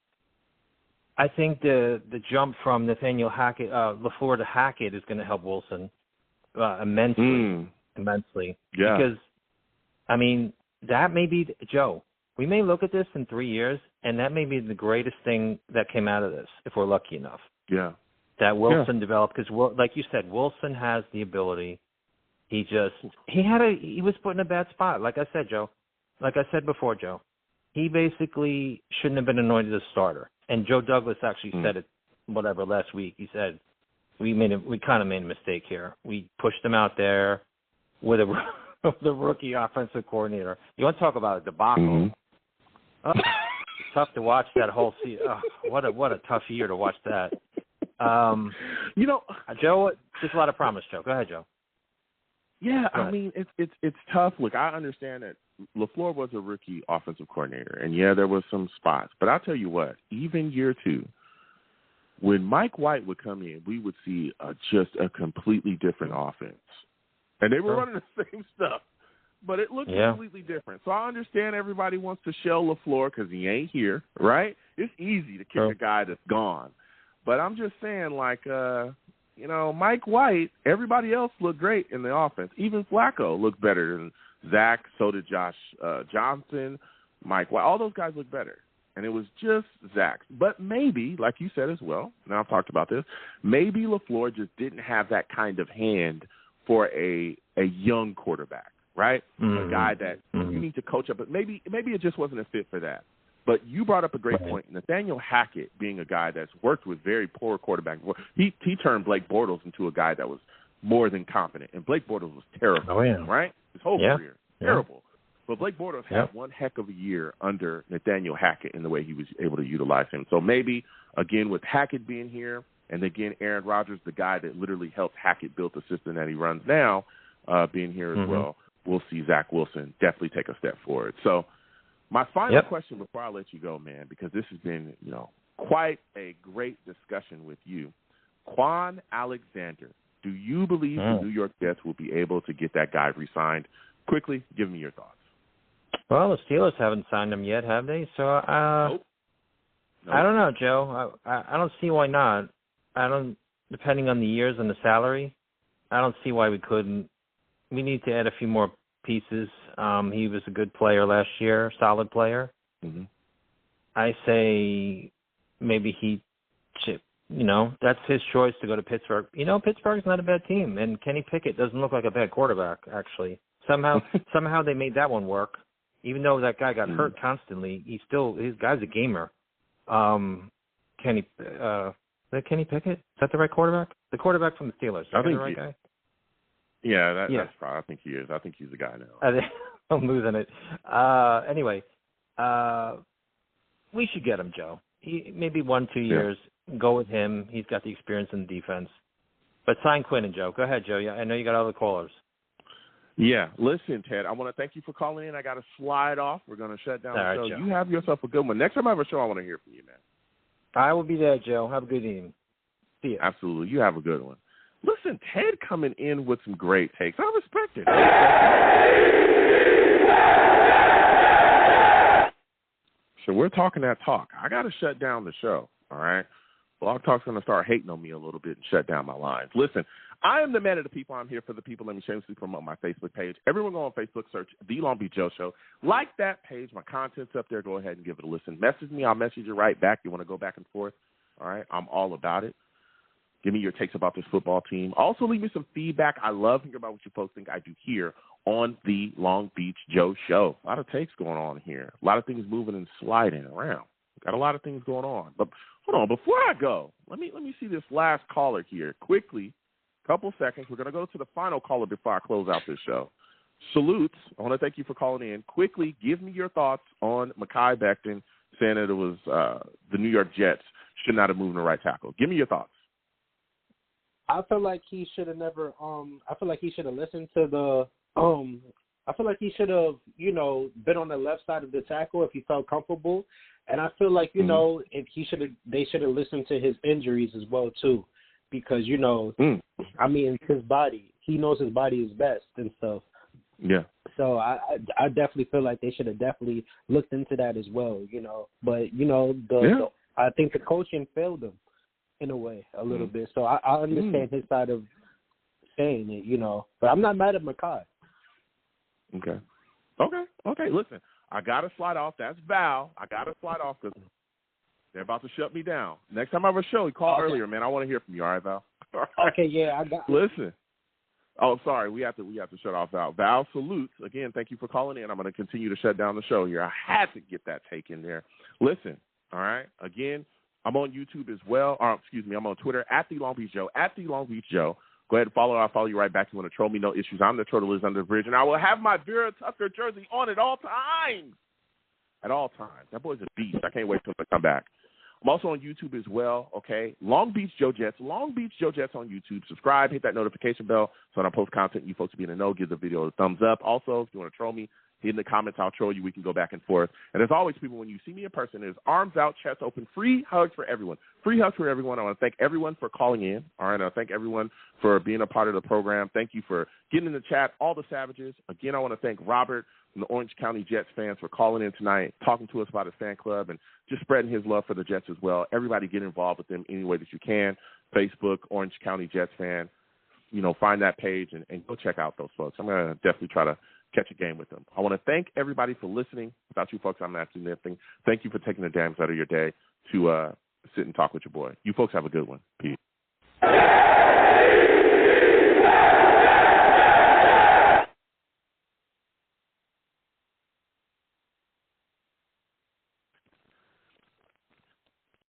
I think the jump from Nathaniel Hackett, LaFleur to Hackett is going to help Wilson immensely. Yeah. Because, I mean, that may be, Joe, we may look at this in 3 years, and that may be the greatest thing that came out of this, if we're lucky enough. Yeah. That Wilson developed, because, like you said, Wilson has the ability. He was put in a bad spot. Like I said, Joe. Like I said before, Joe. He basically shouldn't have been anointed as starter. And Joe Douglas actually said it, last week. He said, we kind of made a mistake here. We pushed him out there with the rookie offensive coordinator. You want to talk about a debacle? Tough to watch that whole season. What a tough year to watch that. You know, Joe, there's a lot of promise, Joe. Go ahead, Joe. Yeah, I mean, it's tough. Look, I understand that LaFleur was a rookie offensive coordinator, and there was some spots. But I'll tell you what, even year two, when Mike White would come in, we would see just a completely different offense. And they were running the same stuff, but it looked completely different. So I understand everybody wants to shell LaFleur because he ain't here, right? It's easy to kick a guy that's gone. But I'm just saying, like, you know, Mike White, everybody else looked great in the offense. Even Flacco looked better than Zach, so did Josh Johnson, Mike White. All those guys looked better. And it was just Zach. But maybe, like you said as well, and I've talked about this, maybe LaFleur just didn't have that kind of hand for a young quarterback, right? A guy that you need to coach up. But maybe it just wasn't a fit for that. But you brought up a great point. Nathaniel Hackett being a guy that's worked with very poor quarterbacks. He turned Blake Bortles into a guy that was more than competent. And Blake Bortles was terrible, right? His whole career, terrible. But Blake Bortles had one heck of a year under Nathaniel Hackett in the way he was able to utilize him. So maybe, again, with Hackett being here, and again, Aaron Rodgers, the guy that literally helped Hackett build the system that he runs now, being here as well, we'll see Zach Wilson definitely take a step forward. So my final question before I let you go, man, because this has been, you know, quite a great discussion with you. Quan Alexander, do you believe the New York Jets will be able to get that guy re-signed? Quickly, give me your thoughts. Well, the Steelers haven't signed him yet, have they? So, Nope. I don't know, Joe. I don't see why not. Depending on the years and the salary, I don't see why we couldn't. We need to add a few more pieces. He was a good player last year, solid player. Mm-hmm. I say maybe that's his choice to go to Pittsburgh. Pittsburgh's not a bad team, and Kenny Pickett doesn't look like a bad quarterback, actually. Somehow they made that one work. Even though that guy got hurt constantly, his guy's a gamer. Kenny Pickett? Is that the right quarterback? The quarterback from the Steelers. I think the right guy? Yeah, that's probably. I think he is. I think he's the guy now. I'm losing it. Anyway, we should get him, Joe. Maybe 1-2 years. Go with him. He's got the experience in the defense. But sign Quinn and Joe. Go ahead, Joe. I know you got other callers. Yeah. Listen, Ted, I want to thank you for calling in. I got to slide off. We're going to shut down the show. Joe. You have yourself a good one. Next time I have a show, I want to hear from you, man. I will be there, Joe. Have a good evening. See you. Absolutely. You have a good one. Listen, Ted coming in with some great takes. I respect it. So we're talking that talk. I got to shut down the show, all right? Blog Talk's going to start hating on me a little bit and shut down my lines. Listen, I am the man of the people. I'm here for the people. Let me shamelessly promote my Facebook page. Everyone go on Facebook, search The Long Beach Joe Show. Like that page. My content's up there. Go ahead and give it a listen. Message me. I'll message you right back. You want to go back and forth? All right? I'm all about it. Give me your takes about this football team. Also, leave me some feedback. I love hearing about what you folks think I do here on The Long Beach Joe Show. A lot of takes going on here. A lot of things moving and sliding around. Got a lot of things going on. But hold on. Before I go, let me see this last caller here. Quickly, couple seconds. We're going to go to the final caller before I close out this show. Salutes. I want to thank you for calling in. Quickly, give me your thoughts on Mekhi Becton saying that it was the New York Jets should not have moved the right tackle. Give me your thoughts. I feel like he should have never. I feel like he should have listened to the. I feel like he should have, been on the left side of the tackle if he felt comfortable. And I feel like, if they should have listened to his injuries as well too, because I mean, it's his body. He knows his body is best and stuff. Yeah. So I definitely feel like they should have definitely looked into that as well. But I think the coaching failed him in a way a little bit. So I understand his side of saying it, but I'm not mad at Mekhi. Okay. Listen, I got to slide off. That's Val. I got to slide off because they're about to shut me down. Next time I have a show, you call earlier, man. I want to hear from you. All right, Val? All right. Okay, yeah, I got Listen. Oh, sorry. We have to shut off Val. Val salutes. Again, thank you for calling in. I'm going to continue to shut down the show here. I had to get that take in there. Listen, all right? Again, I'm on YouTube as well. I'm on Twitter, @The Long Beach Joe, @The Long Beach Joe. Go ahead and follow. I'll follow you right back. You want to troll me, no issues. I'm the turtle is under the bridge, and I will have my Vera Tucker jersey on at all times. At all times. That boy's a beast. I can't wait till I come back. I'm also on YouTube as well, okay? Long Beach Joe Jets. Long Beach Joe Jets on YouTube. Subscribe. Hit that notification bell so when I post content, you folks will be in the know. Give the video a thumbs up. Also, if you want to troll me, hit in the comments. I'll troll you. We can go back and forth. And as always, people, when you see me in person, there's arms out, chest open, free hugs for everyone. Free hugs for everyone. I want to thank everyone for calling in. All right, I thank everyone for being a part of the program. Thank you for getting in the chat, all the savages. Again, I want to thank Robert from the Orange County Jets fans for calling in tonight, talking to us about his fan club, and just spreading his love for the Jets as well. Everybody get involved with them any way that you can. Facebook, Orange County Jets fan. Find that page and go check out those folks. I'm going to definitely try to catch a game with them. I want to thank everybody for listening. Without you folks, I'm not doing anything. Thank you for taking the damn out of your day to sit and talk with your boy. You folks have a good one. Peace.